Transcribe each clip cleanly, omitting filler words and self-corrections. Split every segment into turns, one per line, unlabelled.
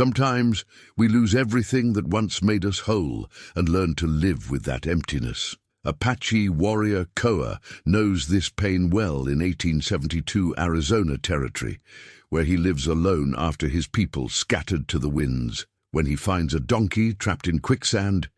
Sometimes we lose everything that once made us whole and learn to live with that emptiness. Apache warrior Koah knows this pain well in 1872 Arizona territory, where he lives alone after his people scattered to the winds. When he finds a donkey trapped in quicksand,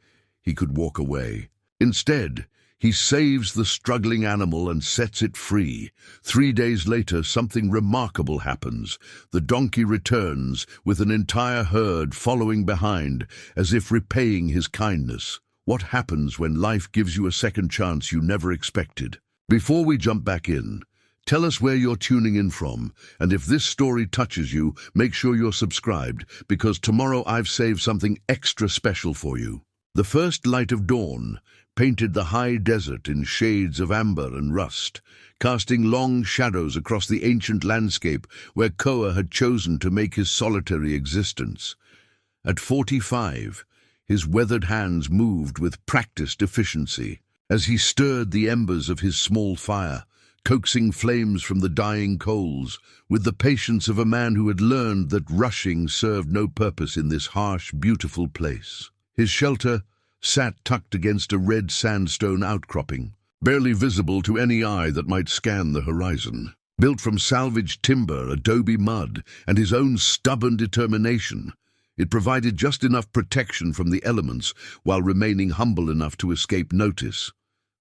he could walk away. Instead, he saves the struggling animal and sets it free. 3 days later, something remarkable happens. The donkey returns with an entire herd following behind, as if repaying his kindness. What happens when life gives you a second chance you never expected? Before we jump back in, tell us where you're tuning in from, and if this story touches you, make sure you're subscribed, because tomorrow I've saved something extra special for you. The first light of dawn painted the high desert in shades of amber and rust, casting long shadows across the ancient landscape where Koah had chosen to make his solitary existence. At 45, his weathered hands moved with practiced efficiency as he stirred the embers of his small fire, coaxing flames from the dying coals, with the patience of a man who had learned that rushing served no purpose in this harsh, beautiful place. His shelter sat tucked against a red sandstone outcropping, barely visible to any eye that might scan the horizon. Built from salvaged timber, adobe mud, and his own stubborn determination, it provided just enough protection from the elements while remaining humble enough to escape notice.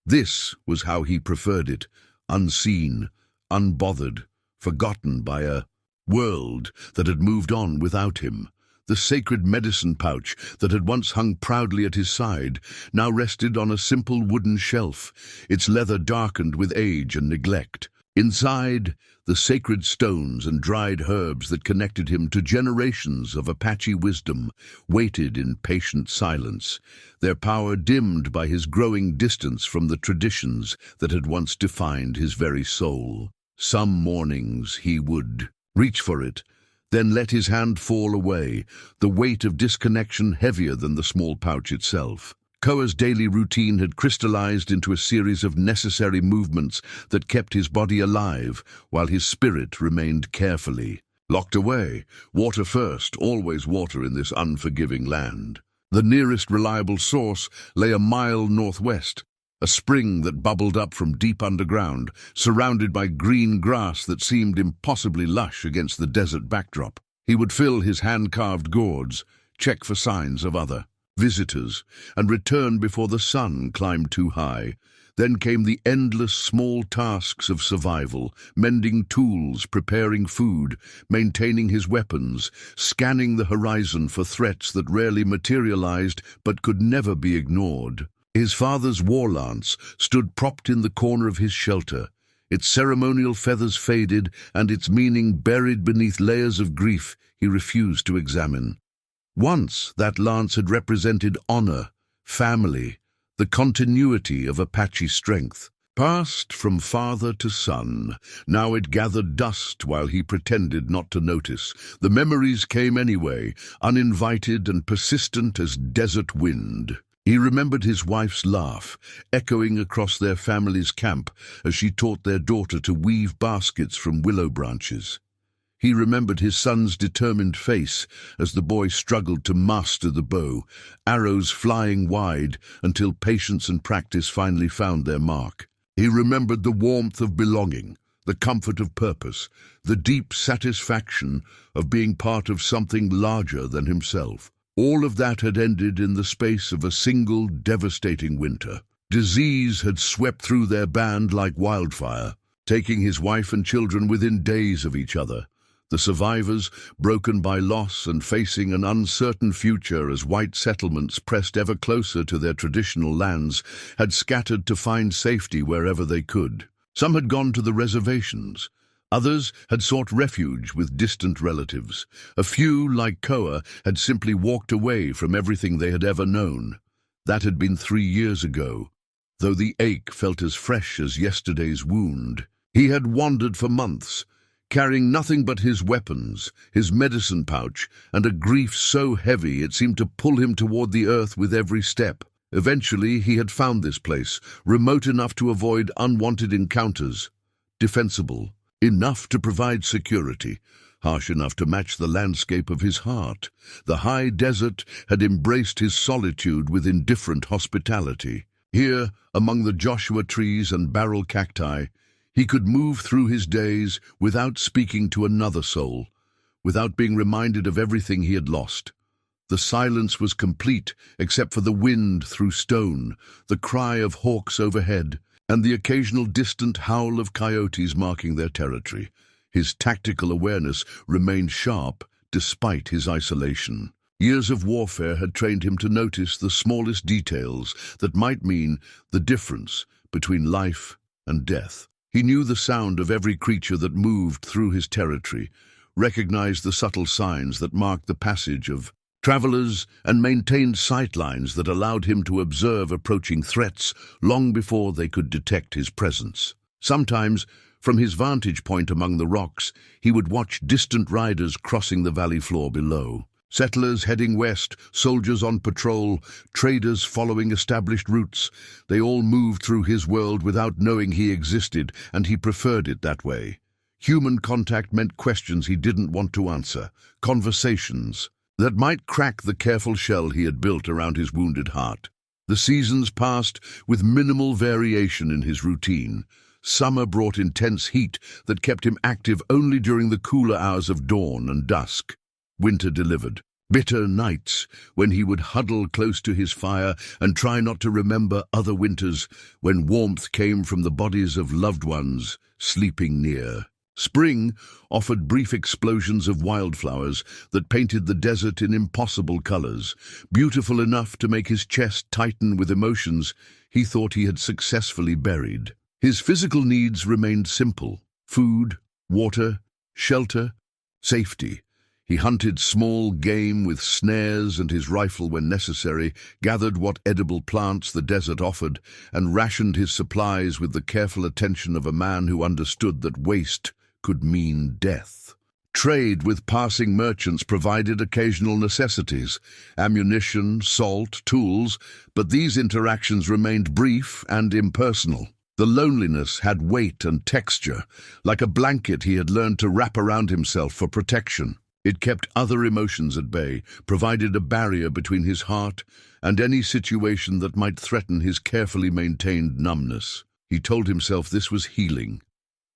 This was how he preferred it, unseen, unbothered, forgotten by a world that had moved on without him. The sacred medicine pouch that had once hung proudly at his side now rested on a simple wooden shelf, its leather darkened with age and neglect. Inside, the sacred stones and dried herbs that connected him to generations of Apache wisdom waited in patient silence, their power dimmed by his growing distance from the traditions that had once defined his very soul. Some mornings he would reach for it, then let his hand fall away, the weight of disconnection heavier than the small pouch itself. Koah's daily routine had crystallized into a series of necessary movements that kept his body alive, while his spirit remained carefully locked away. Water first, always water in this unforgiving land. The nearest reliable source lay a mile northwest, a spring that bubbled up from deep underground, surrounded by green grass that seemed impossibly lush against the desert backdrop. He would fill his hand-carved gourds, check for signs of other visitors, and return before the sun climbed too high. Then came the endless small tasks of survival, mending tools, preparing food, maintaining his weapons, scanning the horizon for threats that rarely materialized but could never be ignored. His father's war lance stood propped in the corner of his shelter, its ceremonial feathers faded and its meaning buried beneath layers of grief he refused to examine. Once that lance had represented honor, family, the continuity of Apache strength. Passed from father to son, now it gathered dust while he pretended not to notice. The memories came anyway, uninvited and persistent as desert wind. He remembered his wife's laugh, echoing across their family's camp as she taught their daughter to weave baskets from willow branches. He remembered his son's determined face as the boy struggled to master the bow, arrows flying wide until patience and practice finally found their mark. He remembered the warmth of belonging, the comfort of purpose, the deep satisfaction of being part of something larger than himself. All of that had ended in the space of a single devastating winter. Disease had swept through their band like wildfire, taking his wife and children within days of each other. The survivors, broken by loss and facing an uncertain future as white settlements pressed ever closer to their traditional lands, had scattered to find safety wherever they could. Some had gone to the reservations. Others had sought refuge with distant relatives. A few, like Koah, had simply walked away from everything they had ever known. That had been 3 years ago, though the ache felt as fresh as yesterday's wound. He had wandered for months, carrying nothing but his weapons, his medicine pouch, and a grief so heavy it seemed to pull him toward the earth with every step. Eventually, he had found this place, remote enough to avoid unwanted encounters, defensible enough to provide security, harsh enough to match the landscape of his heart. The high desert had embraced his solitude with indifferent hospitality. Here, among the Joshua trees and barrel cacti, he could move through his days without speaking to another soul, without being reminded of everything he had lost. The silence was complete except for the wind through stone, the cry of hawks overhead, and the occasional distant howl of coyotes marking their territory. His tactical awareness remained sharp despite his isolation. Years of warfare had trained him to notice the smallest details that might mean the difference between life and death. He knew the sound of every creature that moved through his territory, recognized the subtle signs that marked the passage of travelers, and maintained sightlines that allowed him to observe approaching threats long before they could detect his presence. Sometimes, from his vantage point among the rocks, he would watch distant riders crossing the valley floor below. Settlers heading west, soldiers on patrol, traders following established routes. They all moved through his world without knowing he existed, and he preferred it that way. Human contact meant questions he didn't want to answer, conversations that might crack the careful shell he had built around his wounded heart. The seasons passed with minimal variation in his routine. Summer brought intense heat that kept him active only during the cooler hours of dawn and dusk. Winter delivered bitter nights when he would huddle close to his fire and try not to remember other winters when warmth came from the bodies of loved ones sleeping near. Spring offered brief explosions of wildflowers that painted the desert in impossible colors, beautiful enough to make his chest tighten with emotions he thought he had successfully buried. His physical needs remained simple: food, water, shelter, safety. He hunted small game with snares and his rifle when necessary, gathered what edible plants the desert offered, and rationed his supplies with the careful attention of a man who understood that waste could mean death. Trade with passing merchants provided occasional necessities, ammunition, salt, tools, but these interactions remained brief and impersonal. The loneliness had weight and texture, like a blanket he had learned to wrap around himself for protection. It kept other emotions at bay, provided a barrier between his heart and any situation that might threaten his carefully maintained numbness. He told himself this was healing,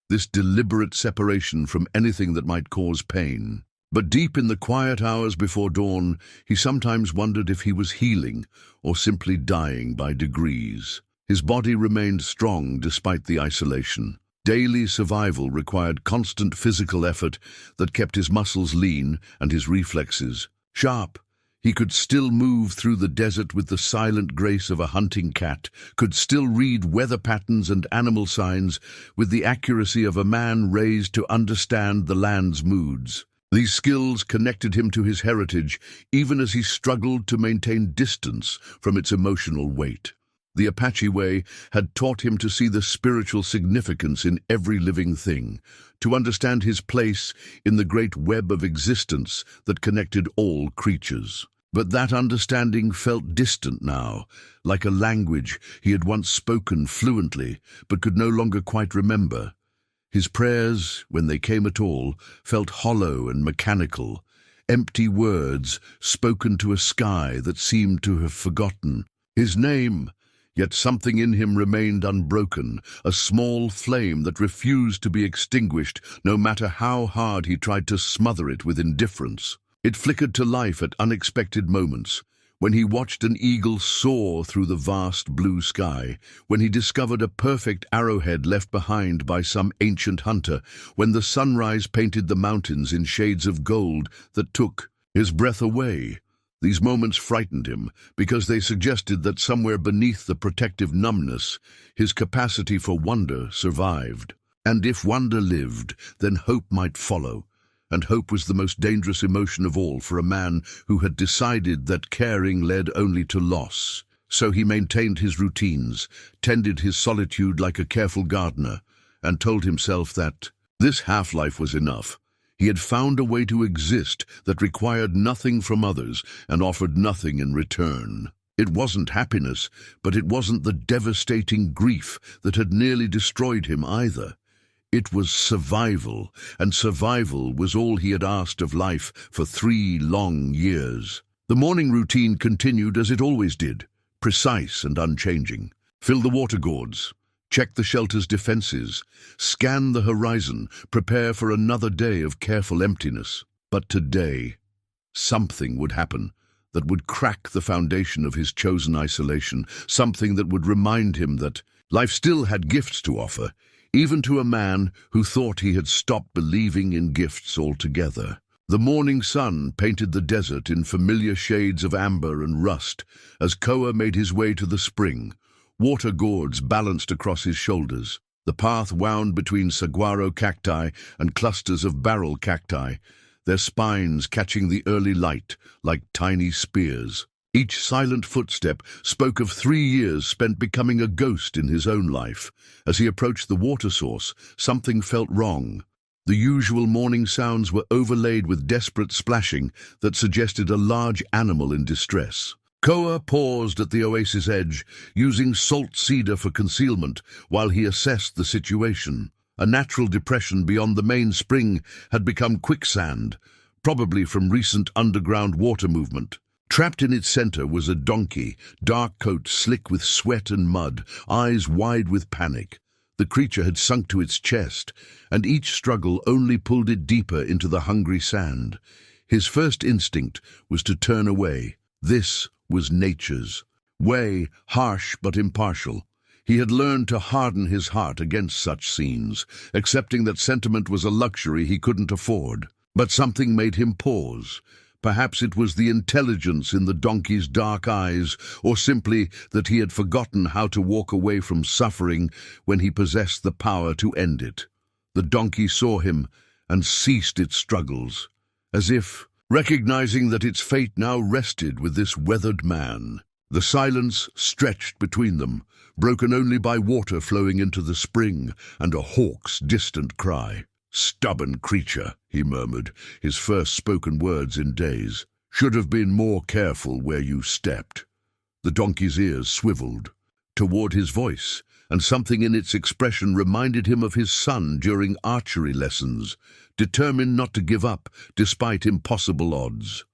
this deliberate separation from anything that might cause pain. But deep in the quiet hours before dawn, he sometimes wondered if he was healing or simply dying by degrees. His body remained strong despite the isolation. Daily survival required constant physical effort that kept his muscles lean and his reflexes sharp. He could still move through the desert with the silent grace of a hunting cat, could still read weather patterns and animal signs with the accuracy of a man raised to understand the land's moods. These skills connected him to his heritage, even as he struggled to maintain distance from its emotional weight. The Apache way had taught him to see the spiritual significance in every living thing, to understand his place in the great web of existence that connected all creatures. But that understanding felt distant now, like a language he had once spoken fluently but could no longer quite remember. His prayers, when they came at all, felt hollow and mechanical, empty words spoken to a sky that seemed to have forgotten his name. Yet something in him remained unbroken, a small flame that refused to be extinguished no matter how hard he tried to smother it with indifference. It flickered to life at unexpected moments, when he watched an eagle soar through the vast blue sky, when he discovered a perfect arrowhead left behind by some ancient hunter, when the sunrise painted the mountains in shades of gold that took his breath away. These moments frightened him because they suggested that somewhere beneath the protective numbness, his capacity for wonder survived. And if wonder lived, then hope might follow. And hope was the most dangerous emotion of all for a man who had decided that caring led only to loss. So he maintained his routines, tended his solitude like a careful gardener, and told himself that this half-life was enough. He had found a way to exist that required nothing from others and offered nothing in return. It wasn't happiness, but it wasn't the devastating grief that had nearly destroyed him either. It was survival, and survival was all he had asked of life for 3 long years. The morning routine continued as it always did, precise and unchanging. Fill the water gourds, check the shelter's defenses, scan the horizon, prepare for another day of careful emptiness. But today, something would happen that would crack the foundation of his chosen isolation, something that would remind him that life still had gifts to offer, even to a man who thought he had stopped believing in gifts altogether. The morning sun painted the desert in familiar shades of amber and rust as Koah made his way to the spring. Water gourds balanced across his shoulders. The path wound between saguaro cacti and clusters of barrel cacti, their spines catching the early light like tiny spears. Each silent footstep spoke of 3 years spent becoming a ghost in his own life. As he approached the water source, something felt wrong. The usual morning sounds were overlaid with desperate splashing that suggested a large animal in distress. Koah paused at the oasis edge, using salt cedar for concealment while he assessed the situation. A natural depression beyond the main spring had become quicksand, probably from recent underground water movement. Trapped in its center was a donkey, dark coat slick with sweat and mud, eyes wide with panic. The creature had sunk to its chest, and each struggle only pulled it deeper into the hungry sand. His first instinct was to turn away. This was nature's way, harsh but impartial. He had learned to harden his heart against such scenes, accepting that sentiment was a luxury he couldn't afford. But something made him pause. Perhaps it was the intelligence in the donkey's dark eyes, or simply that he had forgotten how to walk away from suffering when he possessed the power to end it. The donkey saw him and ceased its struggles, as if recognizing that its fate now rested with this weathered man. The silence stretched between them, broken only by water flowing into the spring and a hawk's distant cry. "Stubborn creature," he murmured, his first spoken words in days. "Should have been more careful where you stepped." The donkey's ears swiveled toward his voice, and something in its expression reminded him of his son during archery lessons, determined not to give up despite impossible odds.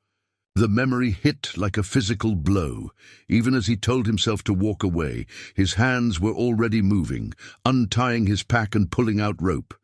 The memory hit like a physical blow. Even as he told himself to walk away, his hands were already moving, untying his pack and pulling out rope.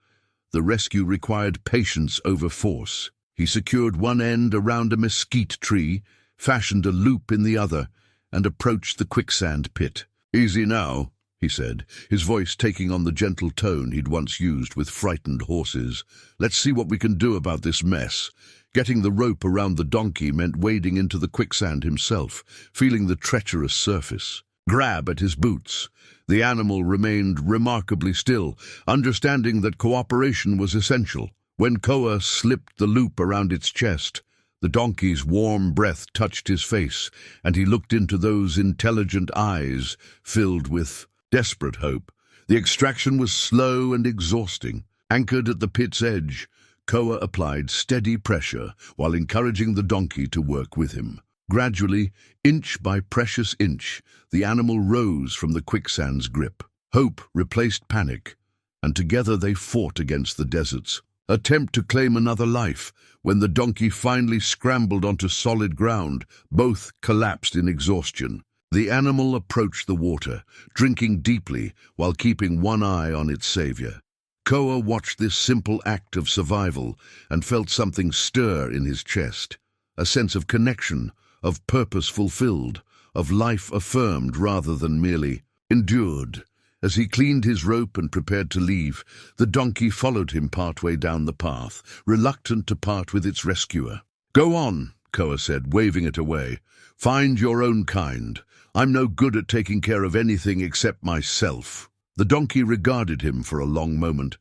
The rescue required patience over force. He secured one end around a mesquite tree, fashioned a loop in the other, and approached the quicksand pit. "Easy now," he said, his voice taking on the gentle tone he'd once used with frightened horses. "Let's see what we can do about this mess." Getting the rope around the donkey meant wading into the quicksand himself, feeling the treacherous surface. Grab at his boots. The animal remained remarkably still, understanding that cooperation was essential. When Koah slipped the loop around its chest, the donkey's warm breath touched his face, and he looked into those intelligent eyes filled with desperate hope. The extraction was slow and exhausting. Anchored at the pit's edge, Koah applied steady pressure while encouraging the donkey to work with him. Gradually, inch by precious inch, the animal rose from the quicksand's grip. Hope replaced panic, and together they fought against the desert's attempt to claim another life. When the donkey finally scrambled onto solid ground, both collapsed in exhaustion. The animal approached the water, drinking deeply while keeping one eye on its savior. Koah watched this simple act of survival and felt something stir in his chest, a sense of connection, of purpose fulfilled, of life affirmed rather than merely endured. As he cleaned his rope and prepared to leave, the donkey followed him partway down the path, reluctant to part with its rescuer. "Go on," Koah said, waving it away. "Find your own kind. I'm no good at taking care of anything except myself." The donkey regarded him for a long moment,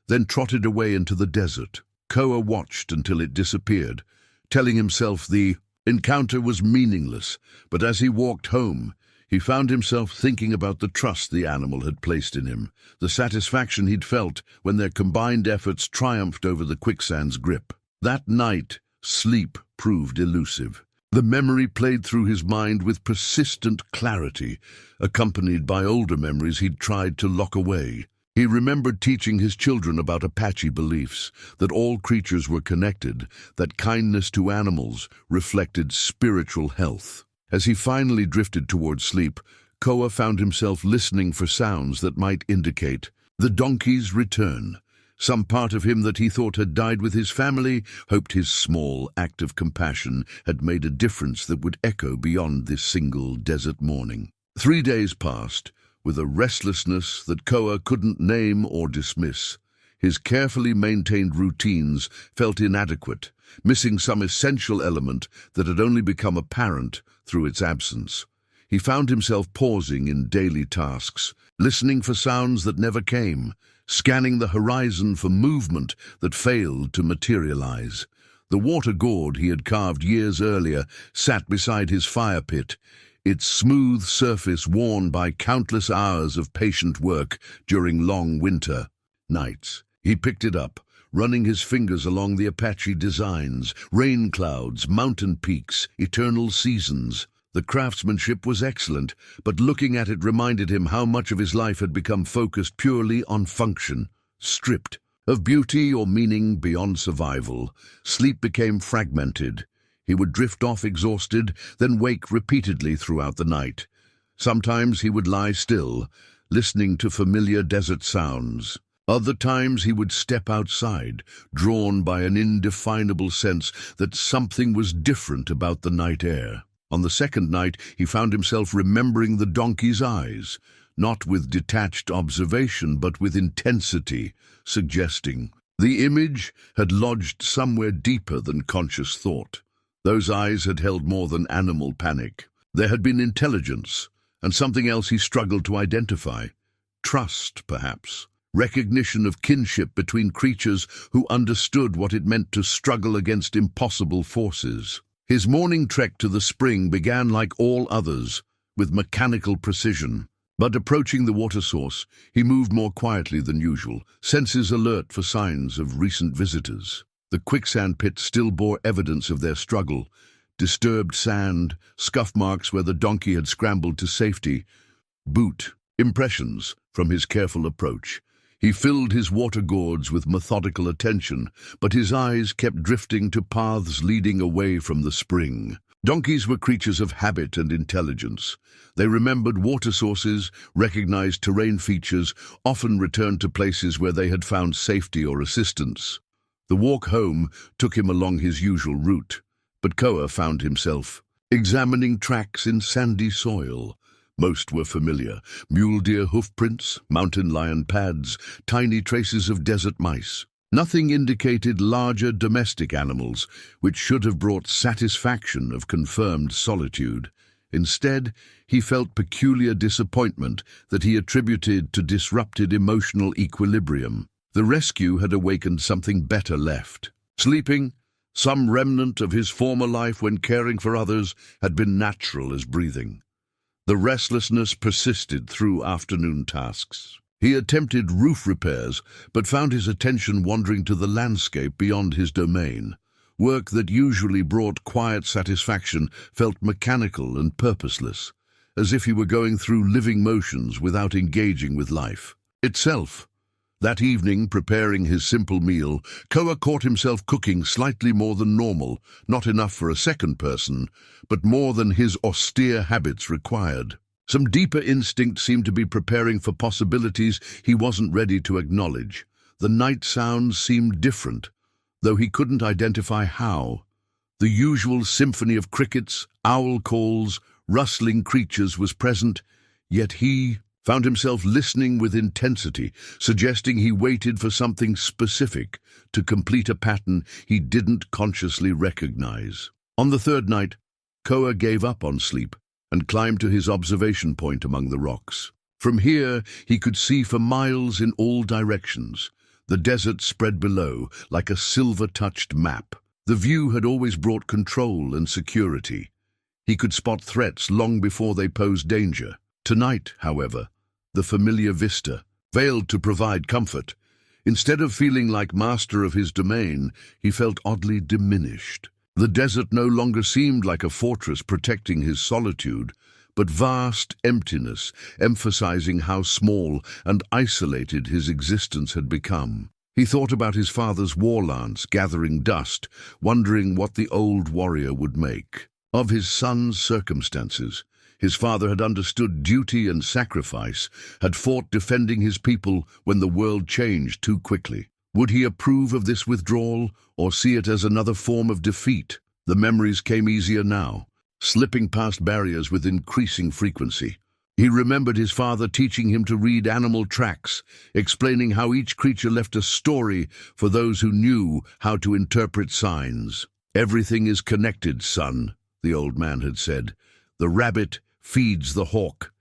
then trotted away into the desert. Koah watched until it disappeared, telling himself the encounter was meaningless, but as he walked home, he found himself thinking about the trust the animal had placed in him, the satisfaction he'd felt when their combined efforts triumphed over the quicksand's grip. That night, sleep proved elusive. The memory played through his mind with persistent clarity, accompanied by older memories he'd tried to lock away. He remembered teaching his children about Apache beliefs, that all creatures were connected, that kindness to animals reflected spiritual health. As he finally drifted toward sleep, Koah found himself listening for sounds that might indicate the donkey's return. Some part of him that he thought had died with his family hoped his small act of compassion had made a difference that would echo beyond this single desert morning. 3 days passed, with a restlessness that Koah couldn't name or dismiss. His carefully maintained routines felt inadequate, missing some essential element that had only become apparent through its absence. He found himself pausing in daily tasks, listening for sounds that never came, scanning the horizon for movement that failed to materialize. The water gourd he had carved years earlier sat beside his fire pit, its smooth surface worn by countless hours of patient work during long winter nights. He picked it up, running his fingers along the Apache designs, rain clouds, mountain peaks, eternal seasons. The craftsmanship was excellent, but looking at it reminded him how much of his life had become focused purely on function, stripped of beauty or meaning beyond survival. Sleep became fragmented. He would drift off exhausted, then wake repeatedly throughout the night. Sometimes he would lie still, listening to familiar desert sounds. Other times he would step outside, drawn by an indefinable sense that something was different about the night air. On the second night, he found himself remembering the donkey's eyes, not with detached observation but with intensity, suggesting the image had lodged somewhere deeper than conscious thought. Those eyes had held more than animal panic. There had been intelligence, and something else he struggled to identify. Trust, perhaps. Recognition of kinship between creatures who understood what it meant to struggle against impossible forces. His morning trek to the spring began like all others, with mechanical precision. But approaching the water source, he moved more quietly than usual, senses alert for signs of recent visitors. The quicksand pit still bore evidence of their struggle, disturbed sand, scuff marks where the donkey had scrambled to safety, boot impressions from his careful approach. He filled his water gourds with methodical attention, but his eyes kept drifting to paths leading away from the spring. Donkeys were creatures of habit and intelligence. They remembered water sources, recognized terrain features, often returned to places where they had found safety or assistance. The walk home took him along his usual route, but Koah found himself examining tracks in sandy soil. Most were familiar: mule deer hoofprints, mountain lion pads, tiny traces of desert mice. Nothing indicated larger domestic animals, which should have brought satisfaction of confirmed solitude. Instead, he felt peculiar disappointment that he attributed to disrupted emotional equilibrium. The rescue had awakened something better left. Sleeping, some remnant of his former life when caring for others, had been natural as breathing. The restlessness persisted through afternoon tasks. He attempted roof repairs, but found his attention wandering to the landscape beyond his domain. Work that usually brought quiet satisfaction felt mechanical and purposeless, as if he were going through living motions without engaging with life itself. That evening, preparing his simple meal, Koah caught himself cooking slightly more than normal, not enough for a second person, but more than his austere habits required. Some deeper instinct seemed to be preparing for possibilities he wasn't ready to acknowledge. The night sounds seemed different, though he couldn't identify how. The usual symphony of crickets, owl calls, rustling creatures was present, yet he found himself listening with intensity, suggesting he waited for something specific to complete a pattern he didn't consciously recognize. On the third night, Koah gave up on sleep and climbed to his observation point among the rocks. From here, he could see for miles in all directions. The desert spread below, like a silver-touched map. The view had always brought control and security. He could spot threats long before they posed danger. Tonight, however, the familiar vista failed to provide comfort. Instead of feeling like master of his domain, he felt oddly diminished. The desert no longer seemed like a fortress protecting his solitude, but vast emptiness, emphasizing how small and isolated his existence had become. He thought about his father's war lance gathering dust, wondering what the old warrior would make of his son's circumstances. His father had understood duty and sacrifice, had fought defending his people when the world changed too quickly. Would he approve of this withdrawal, or see it as another form of defeat? The memories came easier now, slipping past barriers with increasing frequency. He remembered his father teaching him to read animal tracks, explaining how each creature left a story for those who knew how to interpret signs. "Everything is connected, son," the old man had said. "The rabbit feeds the hawk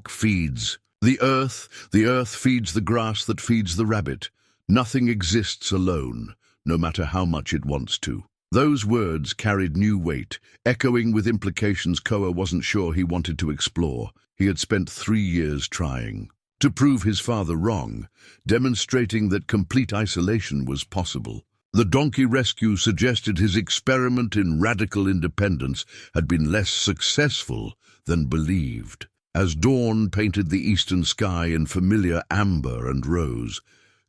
feeds the earth feeds the grass that feeds the rabbit. Nothing exists alone, no matter how much it wants to." Those words carried new weight, echoing with implications Koah wasn't sure he wanted to explore. He had spent 3 years trying to prove his father wrong, demonstrating that complete isolation was possible. The donkey rescue suggested his experiment in radical independence had been less successful than believed. As dawn painted the eastern sky in familiar amber and rose,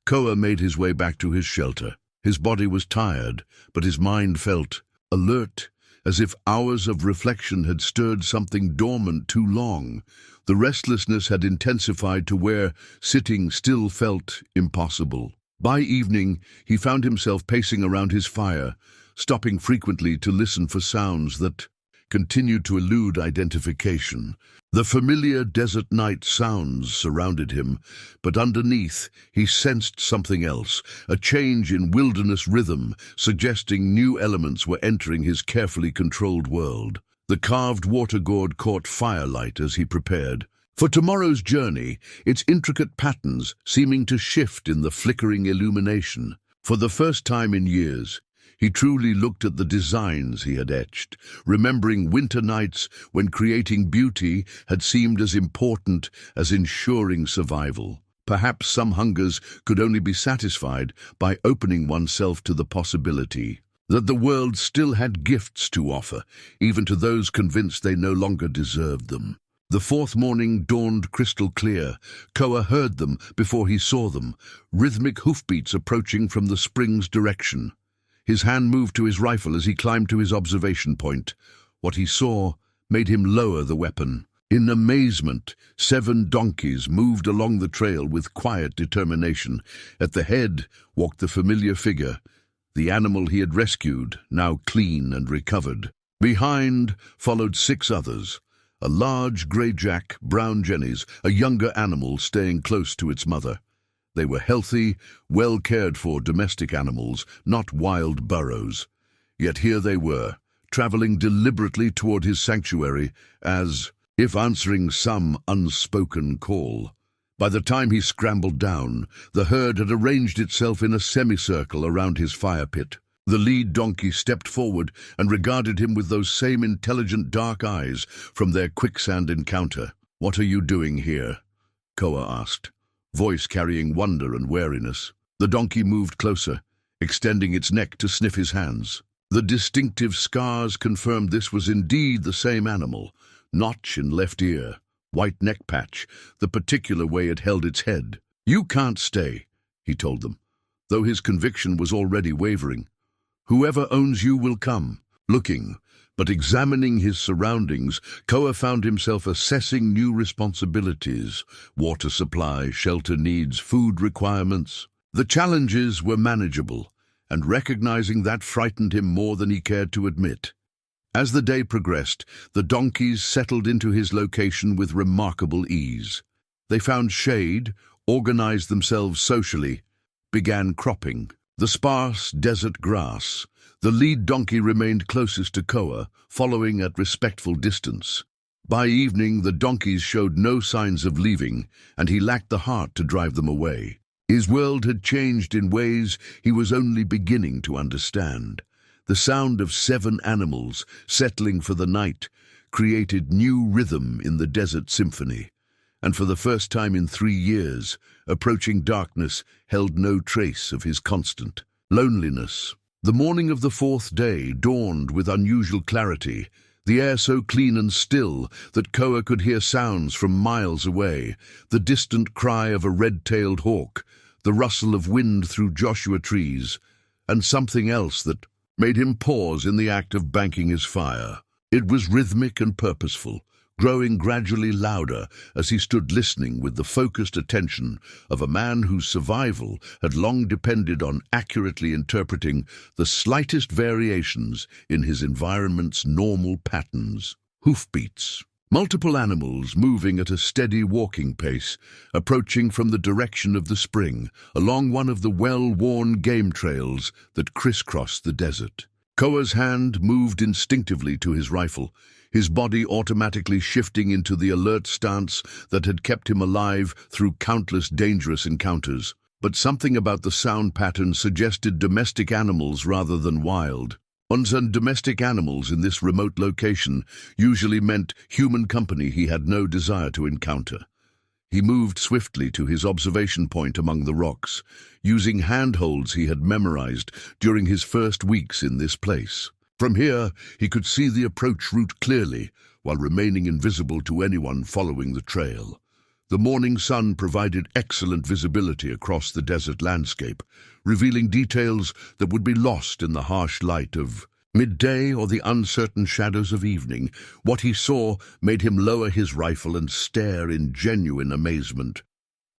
Koah made his way back to his shelter. His body was tired, but his mind felt alert, as if hours of reflection had stirred something dormant too long. The restlessness had intensified to where sitting still felt impossible. By evening, he found himself pacing around his fire, stopping frequently to listen for sounds that continued to elude identification. The familiar desert night sounds surrounded him, but underneath he sensed something else, a change in wilderness rhythm, suggesting new elements were entering his carefully controlled world. The carved water gourd caught firelight as he prepared for tomorrow's journey, its intricate patterns seeming to shift in the flickering illumination. For the first time in years, he truly looked at the designs he had etched, remembering winter nights when creating beauty had seemed as important as ensuring survival. Perhaps some hungers could only be satisfied by opening oneself to the possibility that the world still had gifts to offer, even to those convinced they no longer deserved them. The fourth morning dawned crystal clear. Koah heard them before he saw them, rhythmic hoofbeats approaching from the spring's direction. His hand moved to his rifle as he climbed to his observation point. What he saw made him lower the weapon. In amazement, 7 donkeys moved along the trail with quiet determination. At the head walked the familiar figure, the animal he had rescued, now clean and recovered. Behind followed 6 others, a large grey-jack, brown jennies, a younger animal staying close to its mother. They were healthy, well-cared-for domestic animals, not wild burros. Yet here they were, traveling deliberately toward his sanctuary, as if answering some unspoken call. By the time he scrambled down, the herd had arranged itself in a semicircle around his fire pit. The lead donkey stepped forward and regarded him with those same intelligent dark eyes from their Quicksand encounter. "What are you doing here?" Koah asked, voice carrying wonder and wariness. The donkey moved closer, extending its neck to sniff his hands. The distinctive scars confirmed this was indeed the same animal. Notch in left ear, white neck patch, the particular way it held its head. "You can't stay," he told them, though his conviction was already wavering. "Whoever owns you will come." Looking, but examining his surroundings, Koah found himself assessing new responsibilities: water supply, shelter needs, food requirements. The challenges were manageable, and recognizing that frightened him more than he cared to admit. As the day progressed, the donkeys settled into his location with remarkable ease. They found shade, organized themselves socially, began cropping the sparse desert grass. The lead donkey remained closest to Koah, following at respectful distance. By evening, the donkeys showed no signs of leaving, and he lacked the heart to drive them away. His world had changed in ways he was only beginning to understand. The sound of 7 animals settling for the night created new rhythm in the desert symphony, and for the first time in 3 years, approaching darkness held no trace of his constant loneliness. The morning of the 4th day dawned with unusual clarity. the air so clean and still that Koah could hear sounds from miles away, the distant cry of a red-tailed hawk, the rustle of wind through Joshua trees, and something else that made him pause in the act of banking his fire. It was rhythmic and purposeful, growing gradually louder as he stood listening with the focused attention of a man whose survival had long depended on accurately interpreting the slightest variations in his environment's normal patterns. Hoofbeats. Multiple animals moving at a steady walking pace, approaching from the direction of the spring, along one of the well-worn game trails that crisscrossed the desert. Koah's hand moved instinctively to his rifle, his body automatically shifting into the alert stance that had kept him alive through countless dangerous encounters. But something about the sound pattern suggested domestic animals rather than wild. And domestic animals in this remote location usually meant human company he had no desire to encounter. He moved swiftly to his observation point among the rocks, using handholds he had memorized during his first weeks in this place. From here, he could see the approach route clearly, while remaining invisible to anyone following the trail. The morning sun provided excellent visibility across the desert landscape, revealing details that would be lost in the harsh light of midday or the uncertain shadows of evening. What he saw made him lower his rifle and stare in genuine amazement.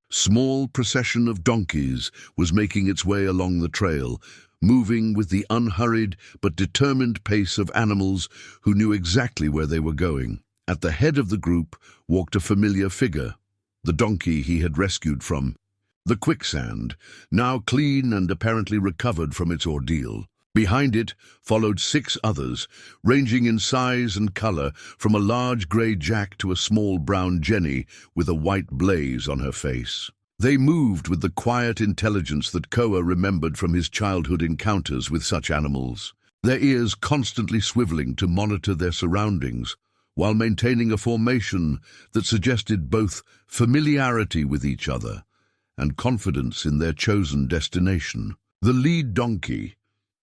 Small procession of donkeys was making its way along the trail, moving with the unhurried but determined pace of animals who knew exactly where they were going. At the head of the group walked a familiar figure, the donkey he had rescued from the Quicksand, now clean and apparently recovered from its ordeal. Behind it followed 6 others, ranging in size and color from a large grey Jack to a small brown Jenny with a white blaze on her face. They moved with the quiet intelligence that Koah remembered from his childhood encounters with such animals, their ears constantly swiveling to monitor their surroundings, while maintaining a formation that suggested both familiarity with each other and confidence in their chosen destination. The lead donkey,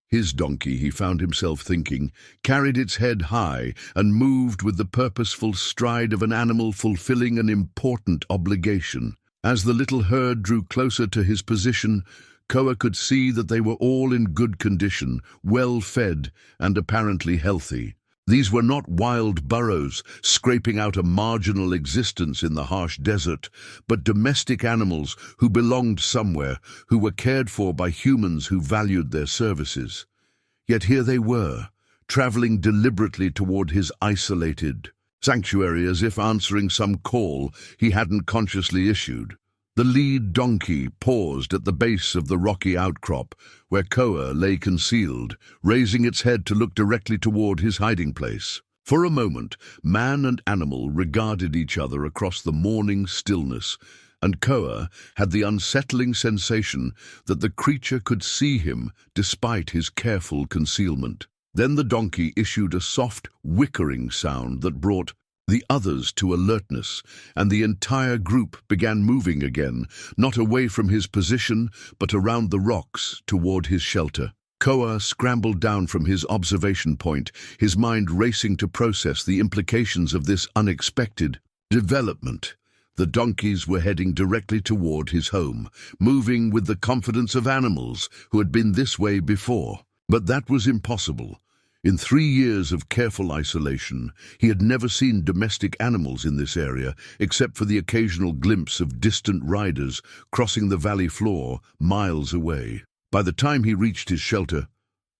his donkey, he found himself thinking, carried its head high and moved with the purposeful stride of an animal fulfilling an important obligation. As the little herd drew closer to his position, Koah could see that they were all in good condition, well fed and apparently healthy. These were not wild burros scraping out a marginal existence in the harsh desert, but domestic animals who belonged somewhere, who were cared for by humans who valued their services. Yet here they were, traveling deliberately toward his isolated sanctuary as if answering some call he hadn't consciously issued. The lead donkey paused at the base of the rocky outcrop, where Koah lay concealed, raising its head to look directly toward his hiding place. For a moment, man and animal regarded each other across the morning stillness, and Koah had the unsettling sensation that the creature could see him despite his careful concealment. Then the donkey issued a soft, whickering sound that brought the others to alertness, and the entire group began moving again, not away from his position, but around the rocks toward his shelter. Koah scrambled down from his observation point, his mind racing to process the implications of this unexpected development. The donkeys were heading directly toward his home, moving with the confidence of animals who had been this way before. But that was impossible. In 3 years of careful isolation, he had never seen domestic animals in this area, except for the occasional glimpse of distant riders crossing the valley floor miles away. By the time he reached his shelter,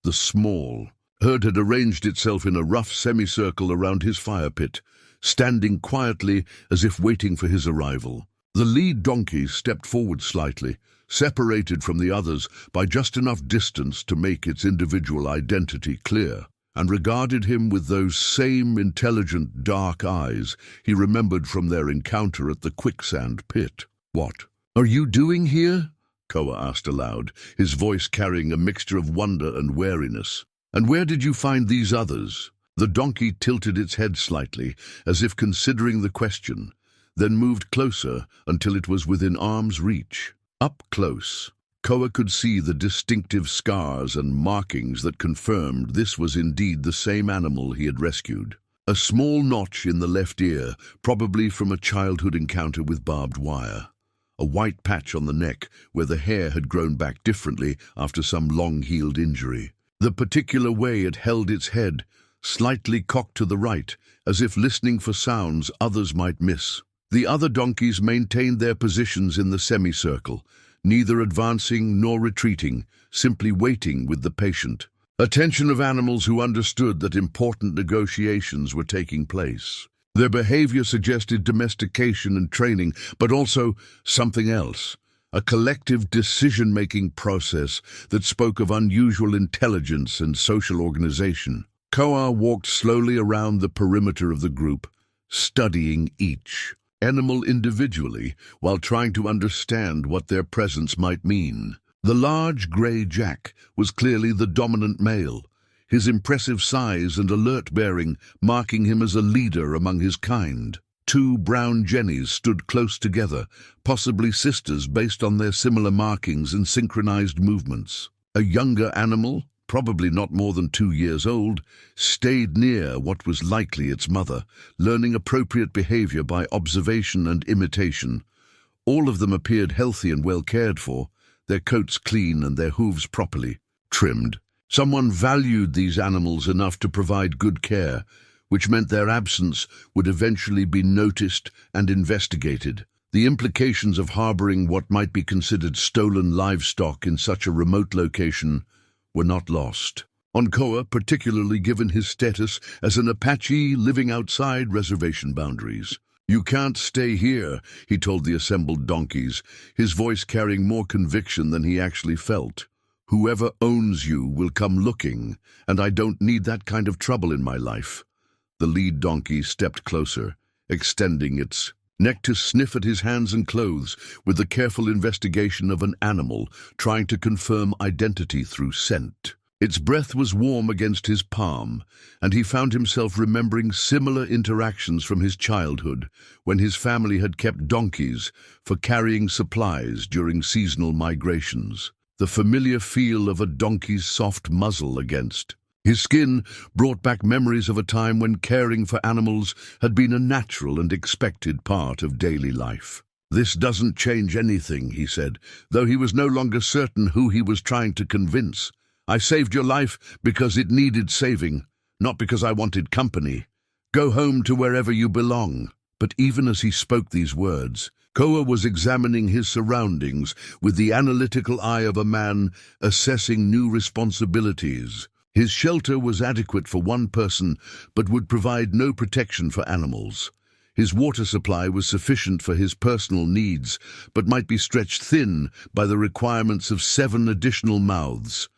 the small herd had arranged itself in a rough semicircle around his fire pit, standing quietly as if waiting for his arrival. The lead donkey stepped forward slightly, separated from the others by just enough distance to make its individual identity clear, and regarded him with those same intelligent dark eyes he remembered from their encounter at the Quicksand pit. "What are you doing here?" Koah asked aloud, his voice carrying a mixture of wonder and wariness. "And where did you find these others?" The donkey tilted its head slightly, as if considering the question, then moved closer until it was within arm's reach. Up close, Koah could see the distinctive scars and markings that confirmed this was indeed the same animal he had rescued. A small notch in the left ear, probably from a childhood encounter with barbed wire. A white patch on the neck where the hair had grown back differently after some long-healed injury. The particular way it held its head, slightly cocked to the right, as if listening for sounds others might miss. The other donkeys maintained their positions in the semicircle, neither advancing nor retreating, simply waiting with the patient. Attention of animals who understood that important negotiations were taking place. Their behavior suggested domestication and training, but also something else. A collective decision-making process that spoke of unusual intelligence and social organization. Koah walked slowly around the perimeter of the group, studying each animal individually while trying to understand what their presence might mean. The large grey jack was clearly the dominant male, his impressive size and alert bearing marking him as a leader among his kind. Two brown jennies stood close together, possibly sisters based on their similar markings and synchronized movements. A younger animal, probably not more than 2 years old, stayed near what was likely its mother, learning appropriate behavior by observation and imitation. All of them appeared healthy and well cared for, their coats clean and their hooves properly trimmed. Someone valued these animals enough to provide good care, which meant their absence would eventually be noticed and investigated. The implications of harboring what might be considered stolen livestock in such a remote location were not lost. On Koah, particularly given his status as an Apache living outside reservation boundaries. "You can't stay here," he told the assembled donkeys, his voice carrying more conviction than he actually felt. "Whoever owns you will come looking, and I don't need that kind of trouble in my life." The lead donkey stepped closer, extending its neck to sniff at his hands and clothes with the careful investigation of an animal trying to confirm identity through scent. Its breath was warm against his palm, and he found himself remembering similar interactions from his childhood when his family had kept donkeys for carrying supplies during seasonal migrations. The familiar feel of a donkey's soft muzzle against his skin brought back memories of a time when caring for animals had been a natural and expected part of daily life. "This doesn't change anything," he said, though he was no longer certain who he was trying to convince. "I saved your life because it needed saving, not because I wanted company. Go home to wherever you belong." But even as he spoke these words, Koah was examining his surroundings with the analytical eye of a man assessing new responsibilities. His shelter was adequate for one person, but would provide no protection for animals. His water supply was sufficient for his personal needs, but might be stretched thin by the requirements of 7 additional mouths.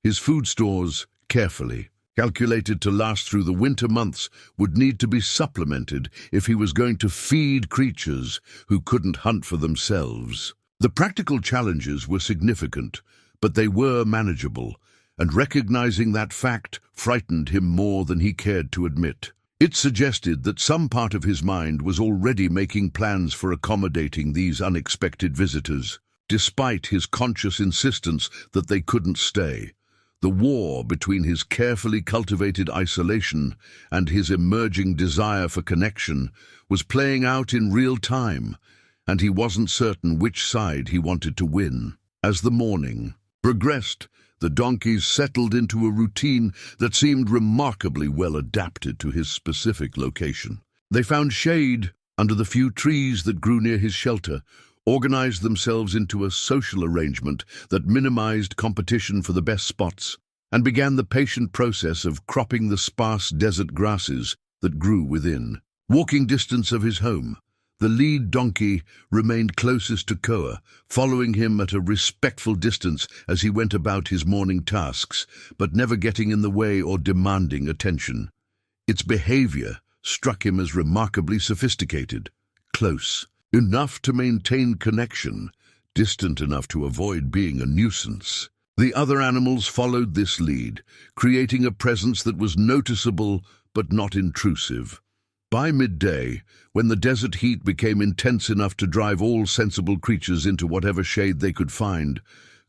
His food stores, carefully calculated to last through the winter months, would need to be supplemented if he was going to feed creatures who couldn't hunt for themselves. The practical challenges were significant, but they were manageable, and recognizing that fact frightened him more than he cared to admit. It suggested that some part of his mind was already making plans for accommodating these unexpected visitors, despite his conscious insistence that they couldn't stay. The war between his carefully cultivated isolation and his emerging desire for connection was playing out in real time, and he wasn't certain which side he wanted to win. As the morning progressed, the donkeys settled into a routine that seemed remarkably well adapted to his specific location. They found shade under the few trees that grew near his shelter, organized themselves into a social arrangement that minimized competition for the best spots, and began the patient process of cropping the sparse desert grasses that grew within. Walking distance of his home, the lead donkey remained closest to Koah, following him at a respectful distance as he went about his morning tasks, but never getting in the way or demanding attention. Its behavior struck him as remarkably sophisticated, close enough to maintain connection, distant enough to avoid being a nuisance. The other animals followed this lead, creating a presence that was noticeable but not intrusive. By midday, when the desert heat became intense enough to drive all sensible creatures into whatever shade they could find,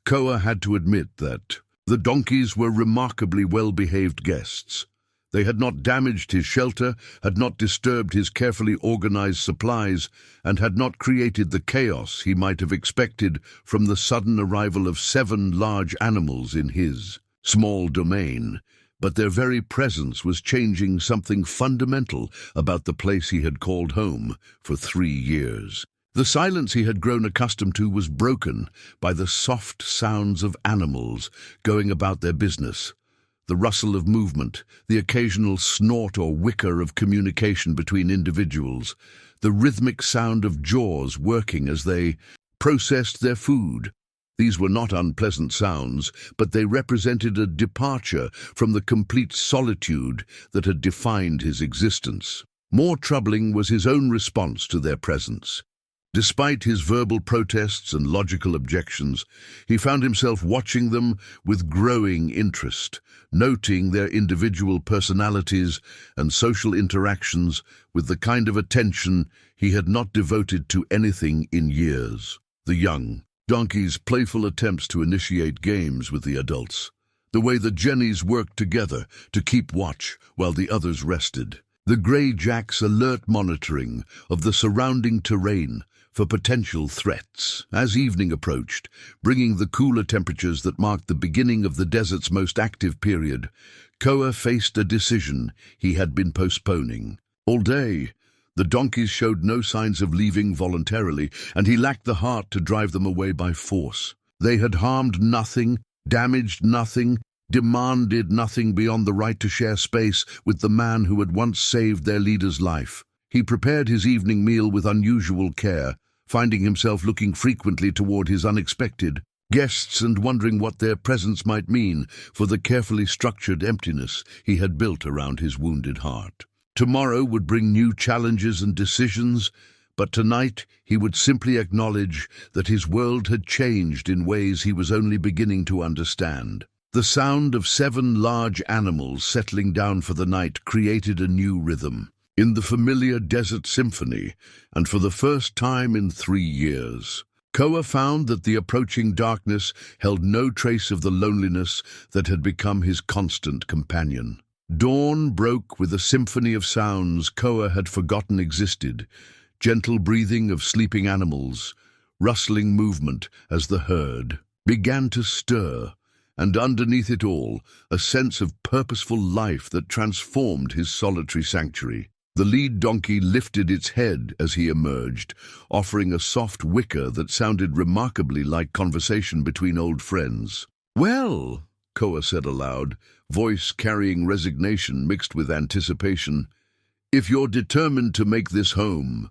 Koah had to admit that the donkeys were remarkably well-behaved guests. They had not damaged his shelter, had not disturbed his carefully organized supplies, and had not created the chaos he might have expected from the sudden arrival of 7 large animals in his small domain. But their very presence was changing something fundamental about the place he had called home for 3 years. The silence he had grown accustomed to was broken by the soft sounds of animals going about their business. The rustle of movement, the occasional snort or whicker of communication between individuals, the rhythmic sound of jaws working as they processed their food. These were not unpleasant sounds, but they represented a departure from the complete solitude that had defined his existence. More troubling was his own response to their presence. Despite his verbal protests and logical objections, he found himself watching them with growing interest, noting their individual personalities and social interactions with the kind of attention he had not devoted to anything in years. The young donkeys' playful attempts to initiate games with the adults, the way the jennies worked together to keep watch while the others rested, the grey jack's alert monitoring of the surrounding terrain for potential threats. As evening approached, bringing the cooler temperatures that marked the beginning of the desert's most active period, Koah faced a decision he had been postponing. All day, the donkeys showed no signs of leaving voluntarily, and he lacked the heart to drive them away by force. They had harmed nothing, damaged nothing, demanded nothing beyond the right to share space with the man who had once saved their leader's life. He prepared his evening meal with unusual care, finding himself looking frequently toward his unexpected guests and wondering what their presence might mean for the carefully structured emptiness he had built around his wounded heart. Tomorrow would bring new challenges and decisions, but tonight he would simply acknowledge that his world had changed in ways he was only beginning to understand. The sound of 7 large animals settling down for the night created a new rhythm in the familiar desert symphony, and for the first time in 3 years, Koah found that the approaching darkness held no trace of the loneliness that had become his constant companion. Dawn broke with a symphony of sounds Koah had forgotten existed, gentle breathing of sleeping animals, rustling movement as the herd began to stir, and underneath it all, a sense of purposeful life that transformed his solitary sanctuary. The lead donkey lifted its head as he emerged, offering a soft whicker that sounded remarkably like conversation between old friends. "Well," Koah said aloud, voice carrying resignation mixed with anticipation, "if you're determined to make this home,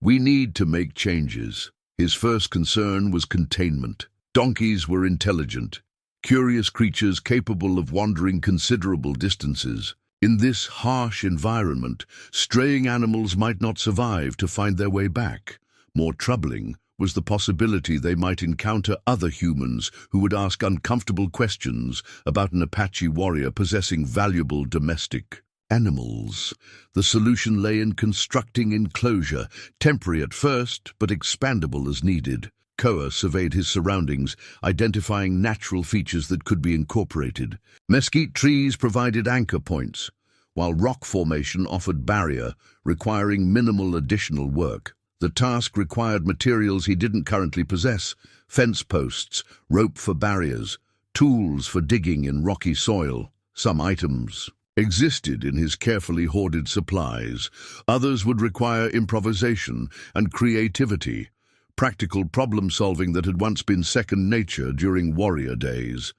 we need to make changes." His first concern was containment. Donkeys were intelligent, curious creatures capable of wandering considerable distances. In this harsh environment, straying animals might not survive to find their way back. More troubling was the possibility they might encounter other humans who would ask uncomfortable questions about an Apache warrior possessing valuable domestic animals. The solution lay in constructing enclosure, temporary at first, but expandable as needed. Koah surveyed his surroundings, identifying natural features that could be incorporated. Mesquite trees provided anchor points, while rock formation offered barrier, requiring minimal additional work. The task required materials he didn't currently possess: fence posts, rope for barriers, tools for digging in rocky soil. Some items existed in his carefully hoarded supplies. Others would require improvisation and creativity, practical problem-solving that had once been second nature during warrior days.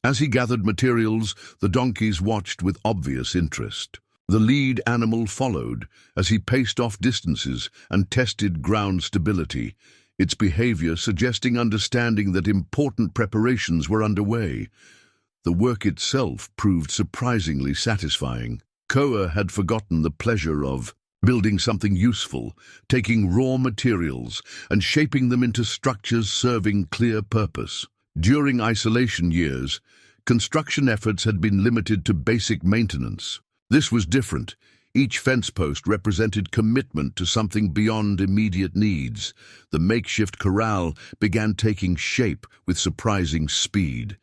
As he gathered materials, the donkeys watched with obvious interest. The lead animal followed as he paced off distances and tested ground stability, its behavior suggesting understanding that important preparations were underway. The work itself proved surprisingly satisfying. Koah had forgotten the pleasure of building something useful, taking raw materials and shaping them into structures serving clear purpose. During isolation years, construction efforts had been limited to basic maintenance. This was different. Each fence post represented commitment to something beyond immediate needs. The makeshift corral began taking shape with surprising speed.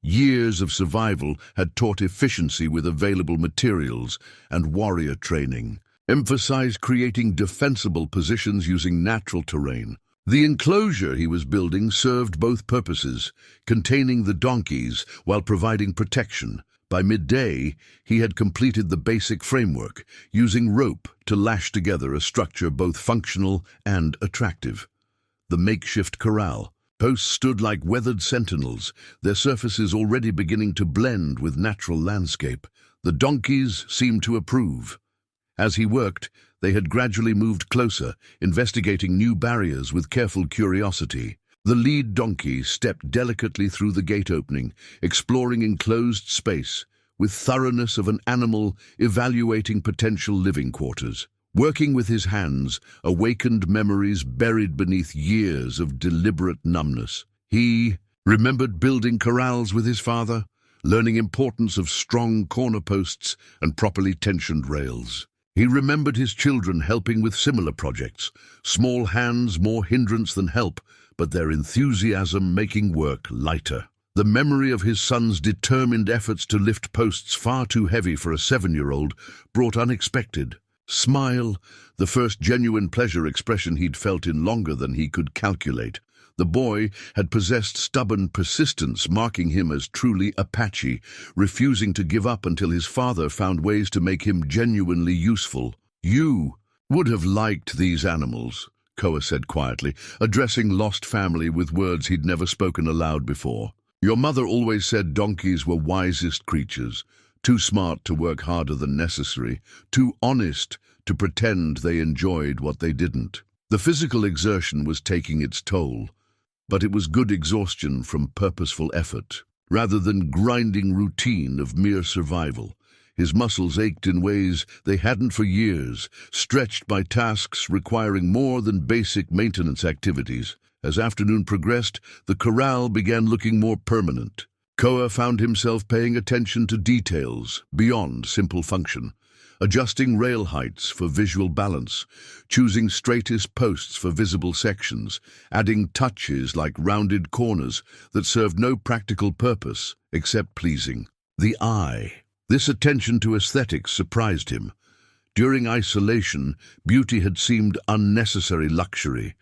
Years of survival had taught efficiency with available materials and warrior training, emphasized creating defensible positions using natural terrain. The enclosure he was building served both purposes, containing the donkeys while providing protection. By midday, he had completed the basic framework, using rope to lash together a structure both functional and attractive. The makeshift corral. Posts stood like weathered sentinels, their surfaces already beginning to blend with natural landscape. The donkeys seemed to approve. As he worked, they had gradually moved closer, investigating new barriers with careful curiosity. The lead donkey stepped delicately through the gate opening, exploring enclosed space, with thoroughness of an animal evaluating potential living quarters. Working with his hands, awakened memories buried beneath years of deliberate numbness. He remembered building corrals with his father, learning importance of strong corner posts and properly tensioned rails. He remembered his children helping with similar projects, small hands more hindrance than help, but their enthusiasm making work lighter. The memory of his son's determined efforts to lift posts far too heavy for a 7-year-old brought unexpected smile, the first genuine pleasure expression he'd felt in longer than he could calculate. The boy had possessed stubborn persistence, marking him as truly Apache, refusing to give up until his father found ways to make him genuinely useful. "You would have liked these animals," Koah said quietly, addressing lost family with words he'd never spoken aloud before. "Your mother always said donkeys were wisest creatures, too smart to work harder than necessary, too honest to pretend they enjoyed what they didn't." The physical exertion was taking its toll, but it was good exhaustion from purposeful effort, rather than grinding routine of mere survival. His muscles ached in ways they hadn't for years, stretched by tasks requiring more than basic maintenance activities. As afternoon progressed, the corral began looking more permanent. Koah found himself paying attention to details beyond simple function, adjusting rail heights for visual balance, choosing straightest posts for visible sections, adding touches like rounded corners that served no practical purpose except pleasing the eye. This attention to aesthetics surprised him. During isolation, beauty had seemed unnecessary luxury,